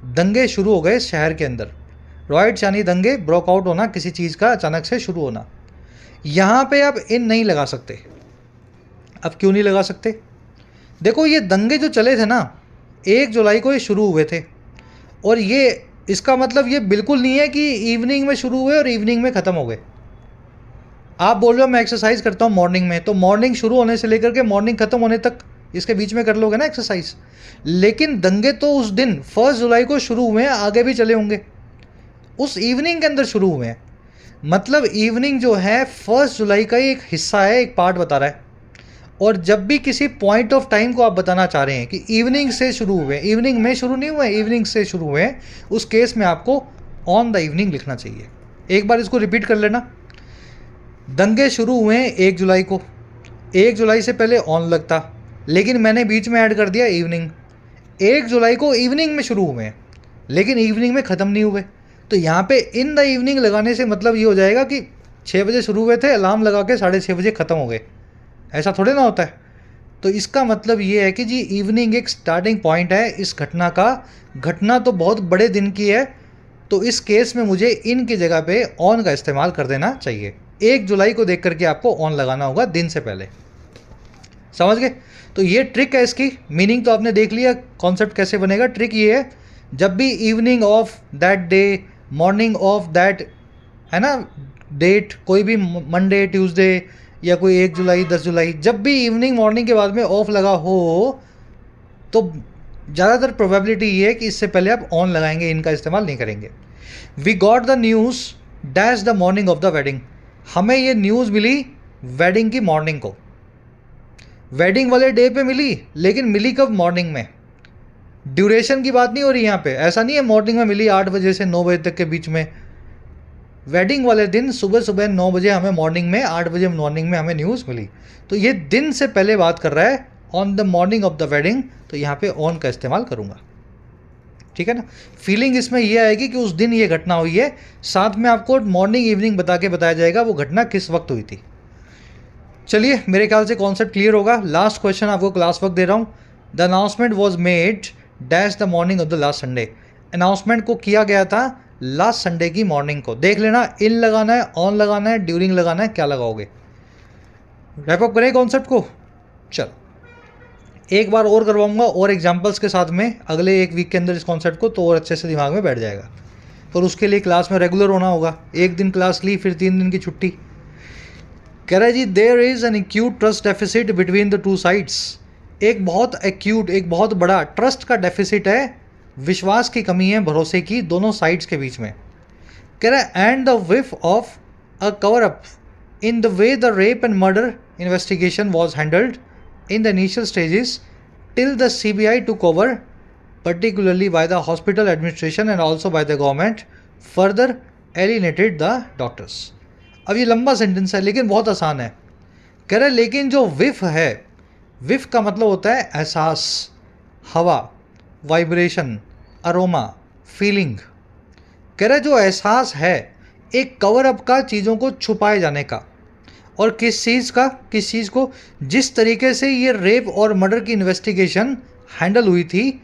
A: दंगे शुरू हो गए शहर के अंदर। रॉयट्स यानी दंगे, ब्रोक आउट होना, किसी चीज़ का अचानक से शुरू होना। यहाँ पे आप इन नहीं लगा सकते। अब क्यों नहीं लगा सकते? देखो ये दंगे जो चले थे ना, 1 जुलाई को ये शुरू हुए थे, और ये इसका मतलब ये बिल्कुल नहीं है कि इवनिंग में शुरू हुए और इवनिंग में ख़त्म हो गए। आप बोल रहे हो मैं एक्सरसाइज करता हूँ मॉर्निंग में, तो मॉर्निंग शुरू होने से लेकर के मॉर्निंग ख़त्म होने तक इसके बीच में कर लोगे ना एक्सरसाइज। लेकिन दंगे तो उस दिन 1 जुलाई को शुरू हुए हैं, आगे भी चले होंगे, उस इवनिंग के अंदर शुरू हुए हैं। मतलब इवनिंग जो है 1 जुलाई का ही एक हिस्सा है, एक पार्ट बता रहा है। और जब भी किसी पॉइंट ऑफ टाइम को आप बताना चाह रहे हैं कि इवनिंग से शुरू हुए, इवनिंग में शुरू नहीं हुए, इवनिंग से शुरू हुए हैं, उस केस में आपको ऑन द इवनिंग लिखना चाहिए। एक बार इसको रिपीट कर लेना। दंगे शुरू हुए हैं 1 जुलाई को, 1 जुलाई से पहले ऑन लगता, लेकिन मैंने बीच में ऐड कर दिया इवनिंग। 1 जुलाई को इवनिंग में शुरू हुए हैं, लेकिन इवनिंग में ख़त्म नहीं हुए। तो यहाँ पे इन द इवनिंग लगाने से मतलब ये हो जाएगा कि 6 बजे शुरू हुए थे, अलार्म लगा के 6:30 बजे ख़त्म हो गए। ऐसा थोड़े ना होता है। तो इसका मतलब ये है कि जी इवनिंग एक स्टार्टिंग पॉइंट है इस घटना का। घटना तो बहुत बड़े दिन की है, तो इस केस में मुझे इन की जगह पे ऑन का इस्तेमाल कर देना चाहिए। 1 जुलाई को देख करके आपको ऑन लगाना होगा दिन से पहले। समझ गए? तो ये ट्रिक है इसकी। मीनिंग तो आपने देख लिया, कॉन्सेप्ट कैसे बनेगा। ट्रिक ये है, जब भी evening of that day, morning of that, है ना, डेट, कोई भी मंडे, ट्यूसडे या कोई 1 जुलाई, 10 जुलाई, जब भी इवनिंग मॉर्निंग के बाद में ऑफ लगा हो, तो ज़्यादातर प्रोबेबिलिटी ये है कि इससे पहले आप ऑन लगाएंगे, इनका इस्तेमाल नहीं करेंगे। We got the news dash the morning of the wedding. हमें ये न्यूज़ मिली वेडिंग की मॉर्निंग को, वेडिंग वाले डे पे मिली, लेकिन मिली कब? मॉर्निंग में। ड्यूरेशन की बात नहीं हो रही यहाँ पे। ऐसा नहीं है मॉर्निंग में मिली 8 बजे से 9 बजे तक के बीच में। वेडिंग वाले दिन सुबह सुबह 9 बजे हमें मॉर्निंग में, 8 बजे मॉर्निंग में हमें न्यूज़ मिली। तो ये दिन से पहले बात कर रहा है, on the morning of the wedding, तो यहाँ पे ऑन का इस्तेमाल करूँगा। ठीक है ना। फीलिंग इसमें ये आएगी कि उस दिन ये घटना हुई है, साथ में आपको मॉर्निंग इवनिंग बताया जाएगा वो घटना किस वक्त हुई थी। चलिए, मेरे ख्याल से कॉन्सेप्ट क्लियर होगा। लास्ट क्वेश्चन आपको क्लास वर्क दे रहा हूँ। The announcement was made dash the morning of the last Sunday. Announcement को किया गया था लास्ट संडे की मॉर्निंग को। देख लेना, इन लगाना है, ऑन लगाना है, ड्यूरिंग लगाना है, क्या लगाओगे। रैप अप करें कॉन्सेप्ट को। चलो एक बार और करवाऊंगा और एग्जांपल्स के साथ में अगले 1 वीक के अंदर इस कॉन्सेप्ट को, तो और अच्छे से दिमाग में बैठ जाएगा। पर उसके लिए क्लास में रेगुलर होना होगा। 1 दिन क्लास ली, फिर 3 दिन की छुट्टी। कह रहा है जी, there is an acute trust deficit between the two sides. एक बहुत एक्यूट, एक बहुत बड़ा ट्रस्ट का डेफिसिट है विश्वास की कमी है, भरोसे की, दोनों साइड्स के बीच में। कह रहा है and the whiff of a cover up in the way the rape and murder investigation was handled in the initial stages till the CBI took over, particularly by the hospital administration and also by the government, further alienated the doctors। अब ये लंबा sentence है लेकिन बहुत आसान है। कह रहे लेकिन जो विफ है, विफ का मतलब होता है एहसास, हवा, वाइब्रेशन, अरोमा, फीलिंग। कह रहे जो एहसास है एक कवर अप का, चीज़ों को छुपाए जाने का, और किस चीज़ का, किस चीज़ को, जिस तरीके से ये रेप और मर्डर की इन्वेस्टिगेशन हैंडल हुई थी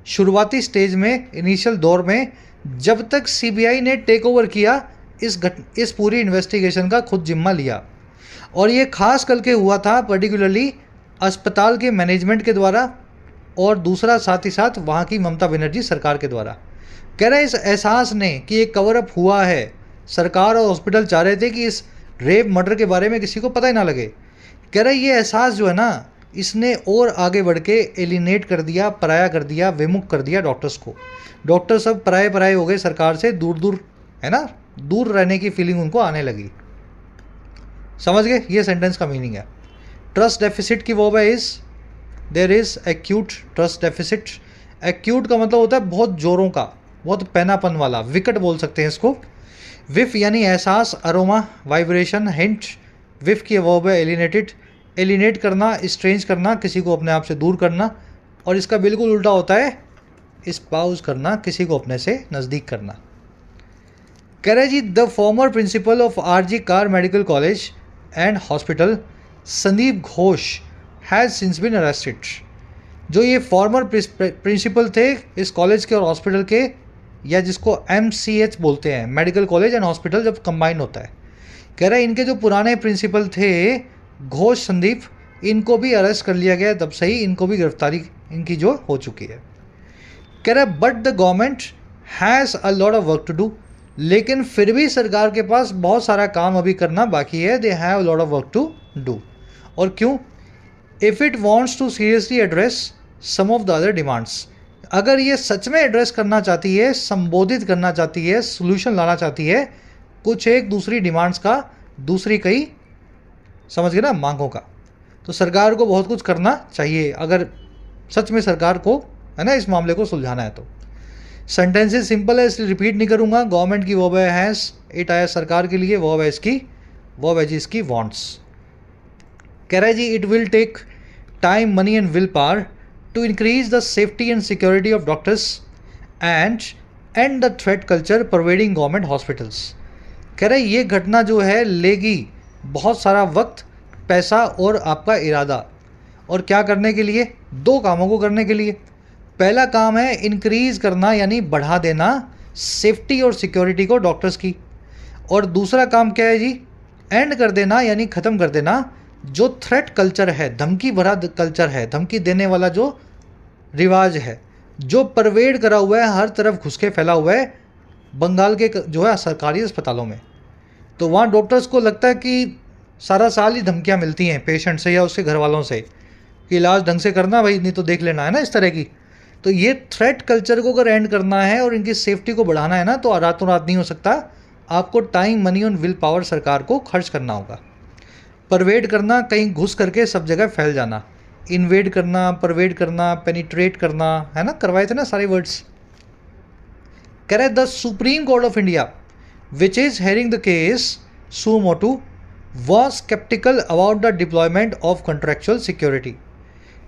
A: शुरुआती स्टेज में, इनिशियल दौर में, जब तक CBI ने टेक ओवर किया, इस पूरी इन्वेस्टिगेशन का खुद जिम्मा लिया। और ये खास करके हुआ था पर्टिकुलरली अस्पताल के मैनेजमेंट के द्वारा, और दूसरा साथ ही साथ वहाँ की ममता बनर्जी सरकार के द्वारा। कह रहा है इस एहसास ने कि एक कवर अप हुआ है, सरकार और हॉस्पिटल चाह रहे थे कि इस रेप मर्डर के बारे में किसी को पता ही ना लगे। कह रहा है ये एहसास जो है ना, इसने और आगे बढ़ के एलिनेट कर दिया, पराया कर दिया, विमुख कर दिया डॉक्टर्स को। डॉक्टर सब पराए पराए हो गए, सरकार से दूर दूर, है ना, दूर रहने की फीलिंग उनको आने लगी। समझ गए? ये सेंटेंस का मीनिंग है। ट्रस्ट डेफिसिट की वर्ब है is, there is acute trust deficit. Acute का मतलब होता है बहुत जोरों का, बहुत पैनापन वाला, विकट बोल सकते हैं इसको। विफ यानी एहसास, अरोमा, वाइब्रेशन, हिंट। विफ की वर्ब है एलिनेटेड, एलिनेट करना, स्ट्रेंज करना, किसी को अपने आप से दूर करना। और इसका बिल्कुल उल्टा होता है स्पाउस करना, किसी को अपने से नज़दीक करना। कह रहे जी the former principal of RG Kar medical college and hospital Sandeep Ghosh has since been arrested. जो ये फॉर्मर प्रिंसिपल थे इस कॉलेज के और हॉस्पिटल के, या जिसको MCH बोलते हैं, मेडिकल कॉलेज एंड हॉस्पिटल जब कंबाइन होता है। कह रहे हैं इनके जो पुराने प्रिंसिपल थे घोष संदीप, इनको भी अरेस्ट कर लिया गया, तब से ही इनको भी गिरफ्तारी इनकी जो हो चुकी है। कह रहा है but the government has a lot of work to do, लेकिन फिर भी सरकार के पास बहुत सारा काम अभी करना बाकी है। They have lot of work to do. और क्यों? If it wants to seriously address some of the other demands, अगर ये सच में एड्रेस करना चाहती है, संबोधित करना चाहती है, सोल्यूशन लाना चाहती है कुछ एक दूसरी डिमांड्स का, दूसरी कई, समझ गए ना, मांगों का, तो सरकार को बहुत कुछ करना चाहिए अगर सच में सरकार को, है ना, इस मामले को सुलझाना है। तो सेंटेंसेस सिंपल है इसलिए रिपीट नहीं करूँगा। गवर्नमेंट की वर्ब है हैज़, इट आया सरकार के लिए, वर्ब है इसकी, वर्ब है जी इसकी वॉन्ट्स। कह रहा है जी it will take time, money and will power to increase the safety and security of doctors and end the threat culture pervading government hospitals। कह रहे ये घटना जो है लेगी बहुत सारा वक्त, पैसा और आपका इरादा। और क्या करने के लिए? दो कामों को करने के लिए। पहला काम है इंक्रीज़ करना यानी बढ़ा देना सेफ्टी और सिक्योरिटी को डॉक्टर्स की। और दूसरा काम क्या है जी? एंड कर देना यानी ख़त्म कर देना जो थ्रेट कल्चर है, धमकी भरा कल्चर है, धमकी देने वाला जो रिवाज है, जो परवेड करा हुआ है, हर तरफ घुस के फैला हुआ है बंगाल के जो है सरकारी अस्पतालों में। तो वहाँ डॉक्टर्स को लगता है कि सारा साल ही धमकियाँ मिलती हैं पेशेंट से या उसके घर वालों से कि इलाज ढंग से करना भाई, नहीं तो देख लेना, है ना, इस तरह की। तो ये थ्रेट कल्चर को अगर एंड करना है और इनकी सेफ्टी को बढ़ाना है ना, तो रातों रात नहीं हो सकता। आपको टाइम, मनी और विल पावर सरकार को खर्च करना होगा। परवेड करना, कहीं घुस करके सब जगह फैल जाना, इन्वेड करना, परवेड करना, पेनिट्रेट करना, है ना, करवाए थे ना सारे वर्ड्स। कह रहे the supreme court of India which is hearing the case suo motu was sceptical about the deployment of contractual security.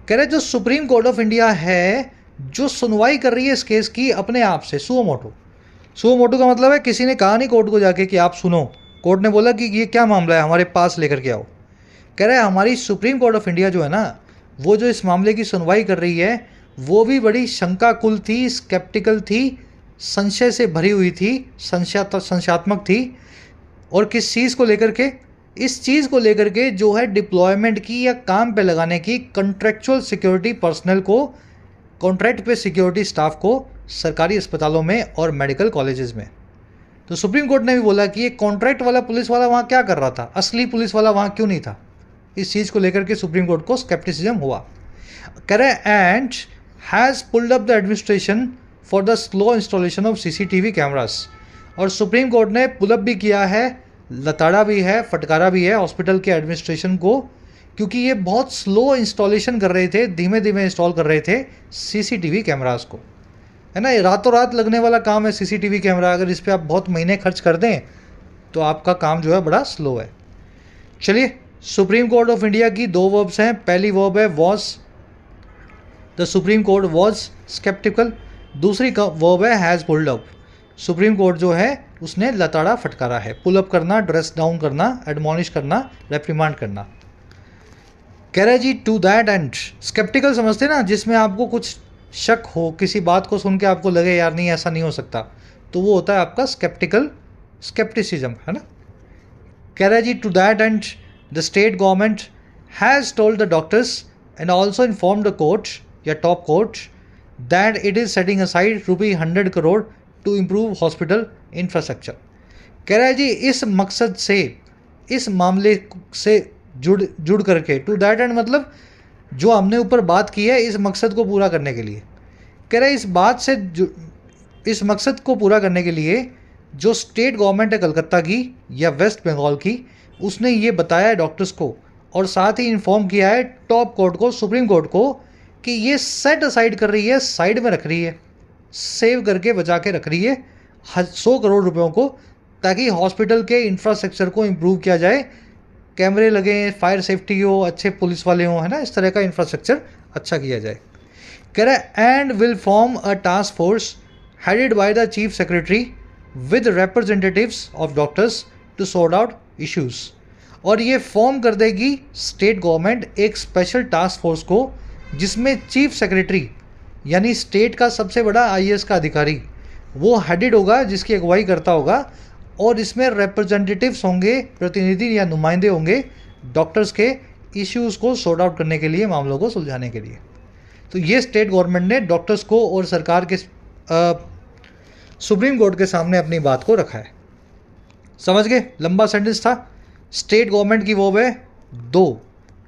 A: कह रहे जो सुप्रीम कोर्ट ऑफ इंडिया है जो सुनवाई कर रही है इस केस की अपने आप से, सुओ मोटो। सुओ मोटो का मतलब है किसी ने कहा नहीं कोर्ट को जाके कि आप सुनो, कोर्ट ने बोला कि ये क्या मामला है हमारे पास लेकर के आओ। कह रहे हैं हमारी सुप्रीम कोर्ट ऑफ इंडिया जो है ना, वो जो इस मामले की सुनवाई कर रही है वो भी बड़ी शंकाकुल थी, स्केप्टिकल थी, संशय से भरी हुई थी, संशयात्मक थी। और किस चीज़ को लेकर के? इस चीज़ को लेकर के जो है डिप्लॉयमेंट की या काम पे लगाने की कॉन्ट्रेक्चुअल सिक्योरिटी पर्सनल को, कॉन्ट्रैक्ट पे सिक्योरिटी स्टाफ को सरकारी अस्पतालों में और मेडिकल कॉलेजेस में। तो सुप्रीम कोर्ट ने भी बोला कि ये कॉन्ट्रैक्ट वाला पुलिस वाला वहाँ क्या कर रहा था, असली पुलिस वाला वहाँ क्यों नहीं था। इस चीज़ को लेकर के सुप्रीम कोर्ट को स्केप्टिसिज्म हुआ। कह रहे and has pulled up the administration for the slow installation of CCTV cameras. और सुप्रीम कोर्ट ने पुल अप भी किया है, लताड़ा भी है, फटकारा भी है हॉस्पिटल के एडमिनिस्ट्रेशन को, क्योंकि ये बहुत स्लो इंस्टॉलेशन कर रहे थे, धीमे धीमे इंस्टॉल कर रहे थे सीसीटीवी कैमरास को, है ना। ये रातों रात लगने वाला काम है सीसीटीवी कैमरा, अगर इस पर आप बहुत महीने खर्च कर दें तो आपका काम जो है बड़ा स्लो है। चलिए, सुप्रीम कोर्ट ऑफ इंडिया की दो वर्ब्स हैं। पहली वर्ब है was, the supreme court was sceptical. दूसरी वर्ब है has pulled up, supreme court जो है उसने लताड़ा फटकारा है। पुल अप करना, ड्रेस डाउन करना, एडमॉनिश करना, रेप्रिमांड करना। कह रहा है जी टू दैट एंड, स्केप्टिकल समझते ना, जिसमें आपको कुछ शक हो, किसी बात को सुन के आपको लगे यार नहीं ऐसा नहीं हो सकता, तो वो होता है आपका स्केप्टिसिज्म, है ना। कह रहा है जी to that and the state government has told the doctors and also inform the court या top court that it is setting aside ₹100 crore to improve hospital infrastructure. कह रहा है जी इस मकसद से, इस मामले से जुड़ करके, टू दैट एंड मतलब जो हमने ऊपर बात की है इस मकसद को पूरा करने के लिए। कह रहा है इस बात से इस मकसद को पूरा करने के लिए जो स्टेट गवर्नमेंट है कलकत्ता की या वेस्ट बंगाल की, उसने ये बताया है डॉक्टर्स को और साथ ही इन्फॉर्म किया है टॉप कोर्ट को, सुप्रीम कोर्ट को, कि ये सेट असाइड कर रही है, साइड में रख रही है, सेव करके बचा के रख रही है 100 करोड़ रुपयों को, ताकि हॉस्पिटल के इंफ्रास्ट्रक्चर को इम्प्रूव किया जाए, कैमरे लगे, फायर सेफ्टी हो, अच्छे पुलिस वाले हों, है ना, इस तरह का इंफ्रास्ट्रक्चर अच्छा किया जाए। कह रहा है and will form a task force headed by the chief secretary with representatives of doctors to sort out issues. और ये फॉर्म कर देगी स्टेट गवर्नमेंट एक स्पेशल टास्क फोर्स को, जिसमें चीफ सेक्रेटरी यानी स्टेट का सबसे बड़ा आईएएस का अधिकारी वो हेडेड होगा, जिसकी अगुवाई करता होगा, और इसमें रिप्रेजेंटेटिव्स होंगे, प्रतिनिधि या नुमाइंदे होंगे डॉक्टर्स के, इश्यूज़ को सॉर्ट आउट करने के लिए, मामलों को सुलझाने के लिए। तो ये स्टेट गवर्नमेंट ने डॉक्टर्स को और सरकार के सुप्रीम कोर्ट के सामने अपनी बात को रखा है। समझ गए, लंबा सेंटेंस था। स्टेट गवर्नमेंट की वर्ब है दो,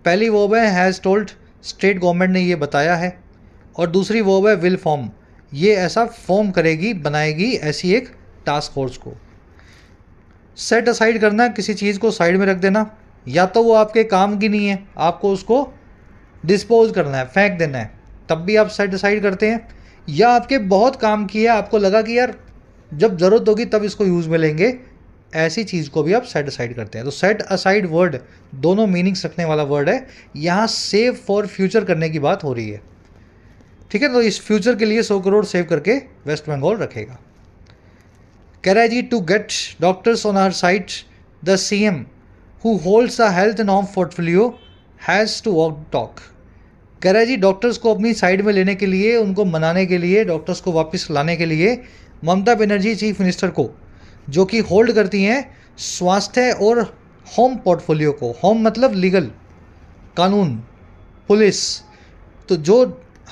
A: पहली वर्ब है हैज़ टोल्ड, स्टेट गवर्नमेंट ने ये बताया है, और दूसरी वर्ब है विल फॉर्म, ये ऐसा फॉर्म करेगी, बनाएगी ऐसी एक टास्क फोर्स को। सेट असाइड करना, किसी चीज़ को साइड में रख देना, या तो वो आपके काम की नहीं है, आपको उसको डिस्पोज करना है, फेंक देना है, तब भी आप सेट असाइड करते हैं, या आपके बहुत काम की है, आपको लगा कि यार जब ज़रूरत होगी तब इसको यूज़ में लेंगे, ऐसी चीज़ को भी आप सेट असाइड करते हैं। तो सेट असाइड वर्ड दोनों मीनिंग्स रखने वाला वर्ड है। यहाँ सेव फॉर फ्यूचर करने की बात हो रही है, ठीक है। तो इस फ्यूचर के लिए 100 करोड़ सेव करके वेस्ट बंगाल रखेगा। कह रहा है जी to get doctors on our side the CM who holds the health norm portfolio has to walk talk. कह रहा है जी डॉक्टर्स को अपनी साइड में लेने के लिए, उनको मनाने के लिए, डॉक्टर्स को वापस लाने के लिए ममता बनर्जी चीफ मिनिस्टर को, जो कि होल्ड करती हैं स्वास्थ्य और होम पोर्टफोलियो को, होम मतलब लीगल, कानून, पुलिस, तो जो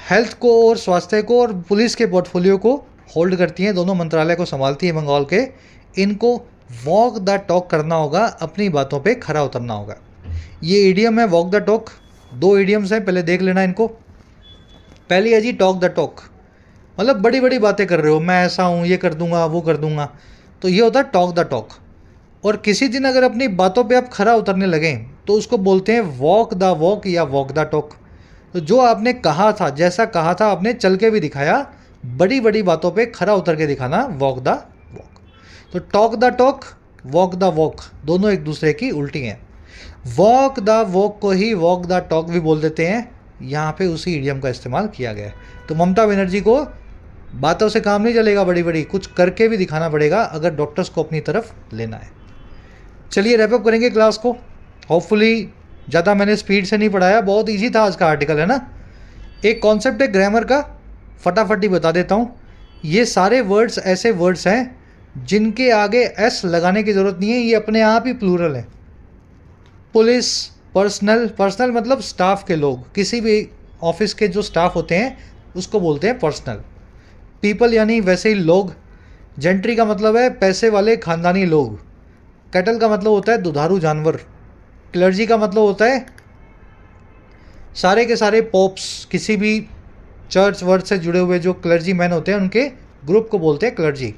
A: हेल्थ को और स्वास्थ्य को और पुलिस के पोर्टफोलियो को होल्ड करती हैं, दोनों मंत्रालय को संभालती है बंगाल के, इनको वॉक द टॉक करना होगा, अपनी बातों पे खरा उतरना होगा। ये ईडियम है वॉक द टॉक, दो ईडियम्स हैं, पहले देख लेना इनको। पहली है जी टॉक द टॉक, मतलब बड़ी बड़ी बातें कर रहे हो, मैं ऐसा हूँ, ये कर दूंगा, वो कर दूंगा, तो ये होता है टॉक द टॉक। और किसी दिन अगर अपनी बातों पे आप खरा उतरने लगें तो उसको बोलते हैं वॉक द वॉक या वॉक द टॉक। तो जो आपने कहा था, जैसा कहा था आपने चल के भी दिखाया, बड़ी बड़ी बातों पे खरा उतर के दिखाना, वॉक द वॉक। तो talk the talk, walk the walk, दोनों एक दूसरे की उल्टी हैं। वॉक द वॉक को ही वॉक द टॉक भी बोल देते हैं, यहाँ पे उसी इडियम का इस्तेमाल किया गया है। तो ममता बनर्जी को बातों से काम नहीं चलेगा, बड़ी बड़ी कुछ करके भी दिखाना पड़ेगा अगर डॉक्टर्स को अपनी तरफ लेना है। चलिए रैप अप करेंगे क्लास को। होपफुली ज़्यादा मैंने स्पीड से नहीं पढ़ाया, बहुत इजी था आज का आर्टिकल, है ना। एक कॉन्सेप्ट है ग्रामर का, फटाफट ही बता देता हूँ। ये सारे वर्ड्स ऐसे वर्ड्स हैं जिनके आगे एस लगाने की ज़रूरत नहीं है, ये अपने आप ही प्लूरल है। पुलिस, पर्सनल, पर्सनल मतलब स्टाफ के लोग, किसी भी ऑफिस के जो स्टाफ होते हैं उसको बोलते हैं पर्सनल। पीपल यानी वैसे ही लोग। जेंट्री का मतलब है पैसे वाले खानदानी लोग। कैटल का मतलब होता है दुधारू जानवर। क्लर्जी का मतलब होता है सारे के सारे पॉप्स, किसी भी चर्च वर्ड से जुड़े हुए जो क्लर्जी मैन होते हैं उनके ग्रुप को बोलते हैं क्लर्जी।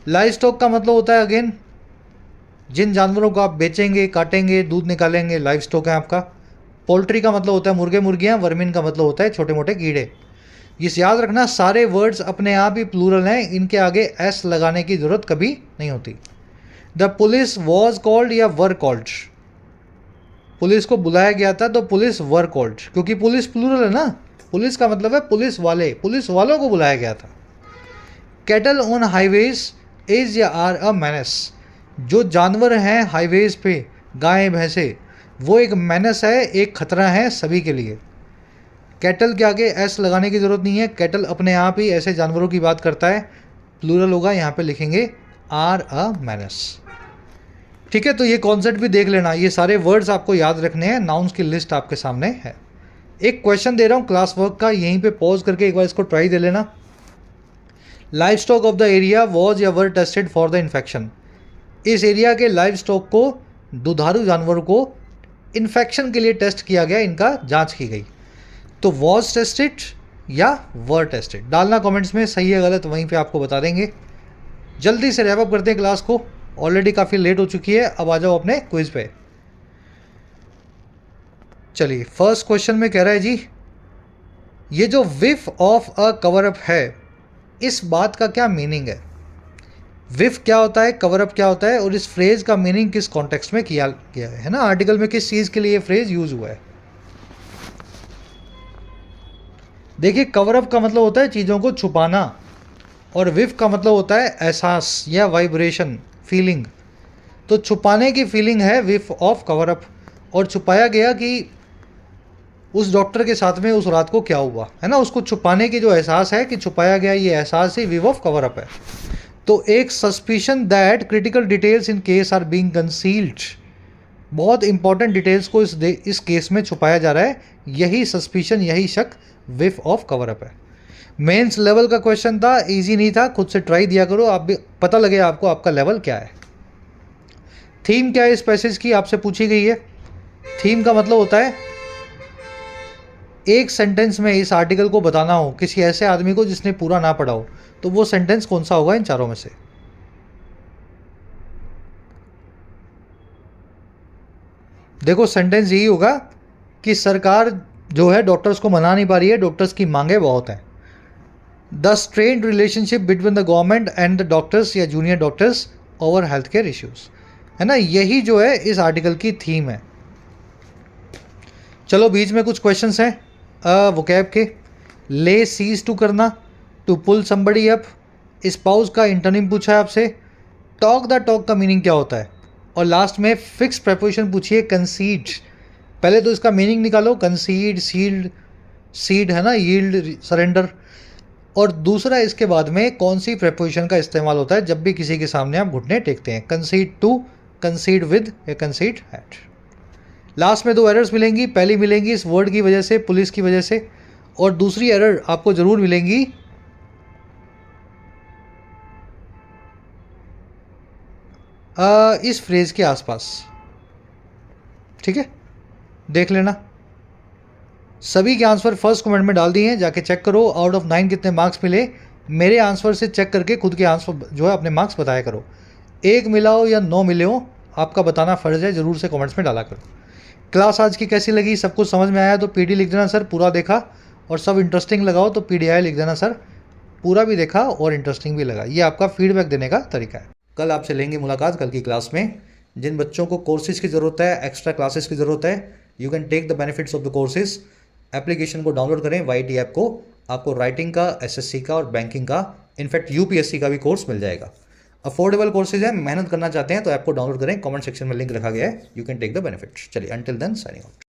A: लाइव स्टॉक का मतलब होता है अगेन जिन जानवरों को आप बेचेंगे, काटेंगे, दूध निकालेंगे, लाइव स्टॉक है आपका। पोल्ट्री का मतलब होता है मुर्गे मुर्गियाँ, वर्मिन का मतलब होता है छोटे मोटे कीड़े। इस याद रखना सारे वर्ड्स अपने आप ही प्लूरल हैं, इनके आगे एस लगाने की ज़रूरत कभी नहीं होती। द पुलिस वॉज कॉल्ड या वर कॉल्ड, पुलिस को बुलाया गया था तो पुलिस वर कॉल्ड, क्योंकि पुलिस प्लूरल है ना, पुलिस का मतलब है पुलिस वाले, पुलिस वालों को बुलाया गया था। कैटल ऑन हाईवेज इज या आर अ मैनस, जो जानवर हैं हाईवेज पे, गाय भैंसे, वो एक मैनस है, एक खतरा है सभी के लिए। कैटल के आगे एस लगाने की ज़रूरत नहीं है, कैटल अपने आप ही ऐसे जानवरों की बात करता है, प्लूरल होगा, यहाँ पे लिखेंगे आर अ मैनस। ठीक है, तो ये कॉन्सेप्ट भी देख लेना, ये सारे वर्ड्स आपको याद रखने हैं, नाउन्स की लिस्ट आपके सामने है। एक क्वेश्चन दे रहा हूँ क्लास वर्क का, यहीं पे पॉज करके एक बार इसको ट्राई दे लेना। Live stock of the area was या वर टेस्टेड फॉर द इन्फेक्शन, इस एरिया के लाइव स्टॉक को, दुधारू जानवरों को इन्फेक्शन के लिए टेस्ट किया गया, इनका जांच की गई। तो वॉज टेस्टेड या वर टेस्टेड डालना कमेंट्स में, सही है गलत वहीं पे आपको बता देंगे। जल्दी से रैप अप करते हैं क्लास को, ऑलरेडी काफ़ी लेट हो चुकी है। अब आ जाओ अपने क्विज पे। चलिए फर्स्ट क्वेश्चन में कह रहा है जी, ये जो विफ ऑफ अ कवर अप है, इस बात का क्या मीनिंग है? विफ क्या होता है, कवर अप क्या होता है, और इस फ्रेज का मीनिंग किस कॉन्टेक्स्ट में किया गया है ना, आर्टिकल में किस चीज़ के लिए ये फ्रेज यूज हुआ है। देखिए कवर अप का मतलब होता है चीज़ों को छुपाना, और विफ का मतलब होता है एहसास या वाइब्रेशन, फीलिंग। तो छुपाने की फीलिंग है विफ ऑफ कवर अप, और छुपाया गया कि उस डॉक्टर के साथ में उस रात को क्या हुआ है ना, उसको छुपाने की जो एहसास है कि छुपाया गया, ये एहसास ही विफ ऑफ कवर अप है। तो एक suspicion that critical details in case are being concealed, बहुत इंपॉर्टेंट डिटेल्स को इस केस में छुपाया जा रहा है, यही सस्पिशन, यही शक विफ ऑफ कवर अप है। मेंस लेवल का क्वेश्चन था, इजी नहीं था, खुद से ट्राई दिया करो, आप भी पता लगे आपको आपका लेवल क्या है। थीम क्या है इस पैसेज की, आपसे पूछी गई है। थीम का मतलब होता है एक सेंटेंस में इस आर्टिकल को बताना हो किसी ऐसे आदमी को जिसने पूरा ना पढ़ा हो, तो वो सेंटेंस कौन सा होगा इन चारों में से? देखो सेंटेंस यही होगा कि सरकार जो है डॉक्टर्स को मना नहीं पा रही है, डॉक्टर्स की मांगे बहुत हैं। The strained relationship between the government and the doctors या junior doctors over health care issues, है ना, यही जो है इस आर्टिकल की थीम है। चलो बीच में कुछ क्वेश्चंस हैं वोकैब के। ले सीज टू करना, to pull somebody up, espouse का इंटरनिम पूछा है आपसे, टॉक द टॉक का मीनिंग क्या होता है, और लास्ट में फिक्स प्रेपोजिशन पूछी है कंसीड। पहले तो इसका मीनिंग निकालो, कंसीड, सील्ड, सीड है ना, यील्ड, सरेंडर। और दूसरा इसके बाद में कौन सी प्रेपोजिशन का इस्तेमाल होता है जब भी किसी के सामने आप घुटने टेकते हैं, कंसीड टू, कंसीड विद या कंसीड एट। लास्ट में दो एरर्स मिलेंगी, पहली मिलेंगी इस वर्ड की वजह से, पुलिस की वजह से, और दूसरी एरर आपको ज़रूर मिलेंगी इस फ्रेज के आसपास। ठीक है, देख लेना। सभी के आंसर फर्स्ट कमेंट में डाल दिए हैं, जाके चेक करो आउट ऑफ 9 कितने मार्क्स मिले। मेरे आंसर से चेक करके खुद के आंसर जो है अपने मार्क्स बताया करो। 1 मिला हो या 9 मिले हो, आपका बताना फ़र्ज़ है, ज़रूर से कमेंट्स में डाला करो। क्लास आज की कैसी लगी, सब कुछ समझ में आया तो पीडी लिख देना सर पूरा देखा, और सब इंटरेस्टिंग लगाओ तो पीडीआई लिख देना सर पूरा भी देखा और इंटरेस्टिंग भी लगा। ये आपका फीडबैक देने का तरीका है। कल आपसे लेंगे मुलाकात कल की क्लास में। जिन बच्चों को कोर्सेज की ज़रूरत है, एक्स्ट्रा क्लासेस की ज़रूरत है, you can take the benefits of the courses. Application को डाउनलोड करें, YT ऐप को, आपको राइटिंग का, SSC का और बैंकिंग का, इनफैक्ट UPSC का भी कोर्स मिल जाएगा। अफोर्डेबल कोर्सेज है, मेहनत करना चाहते हैं तो ऐप को डाउनलोड करें, कमेंट सेक्शन में लिंक रखा गया है, you can take the benefits. चलिए, अंटिल देन साइनिंग आउट।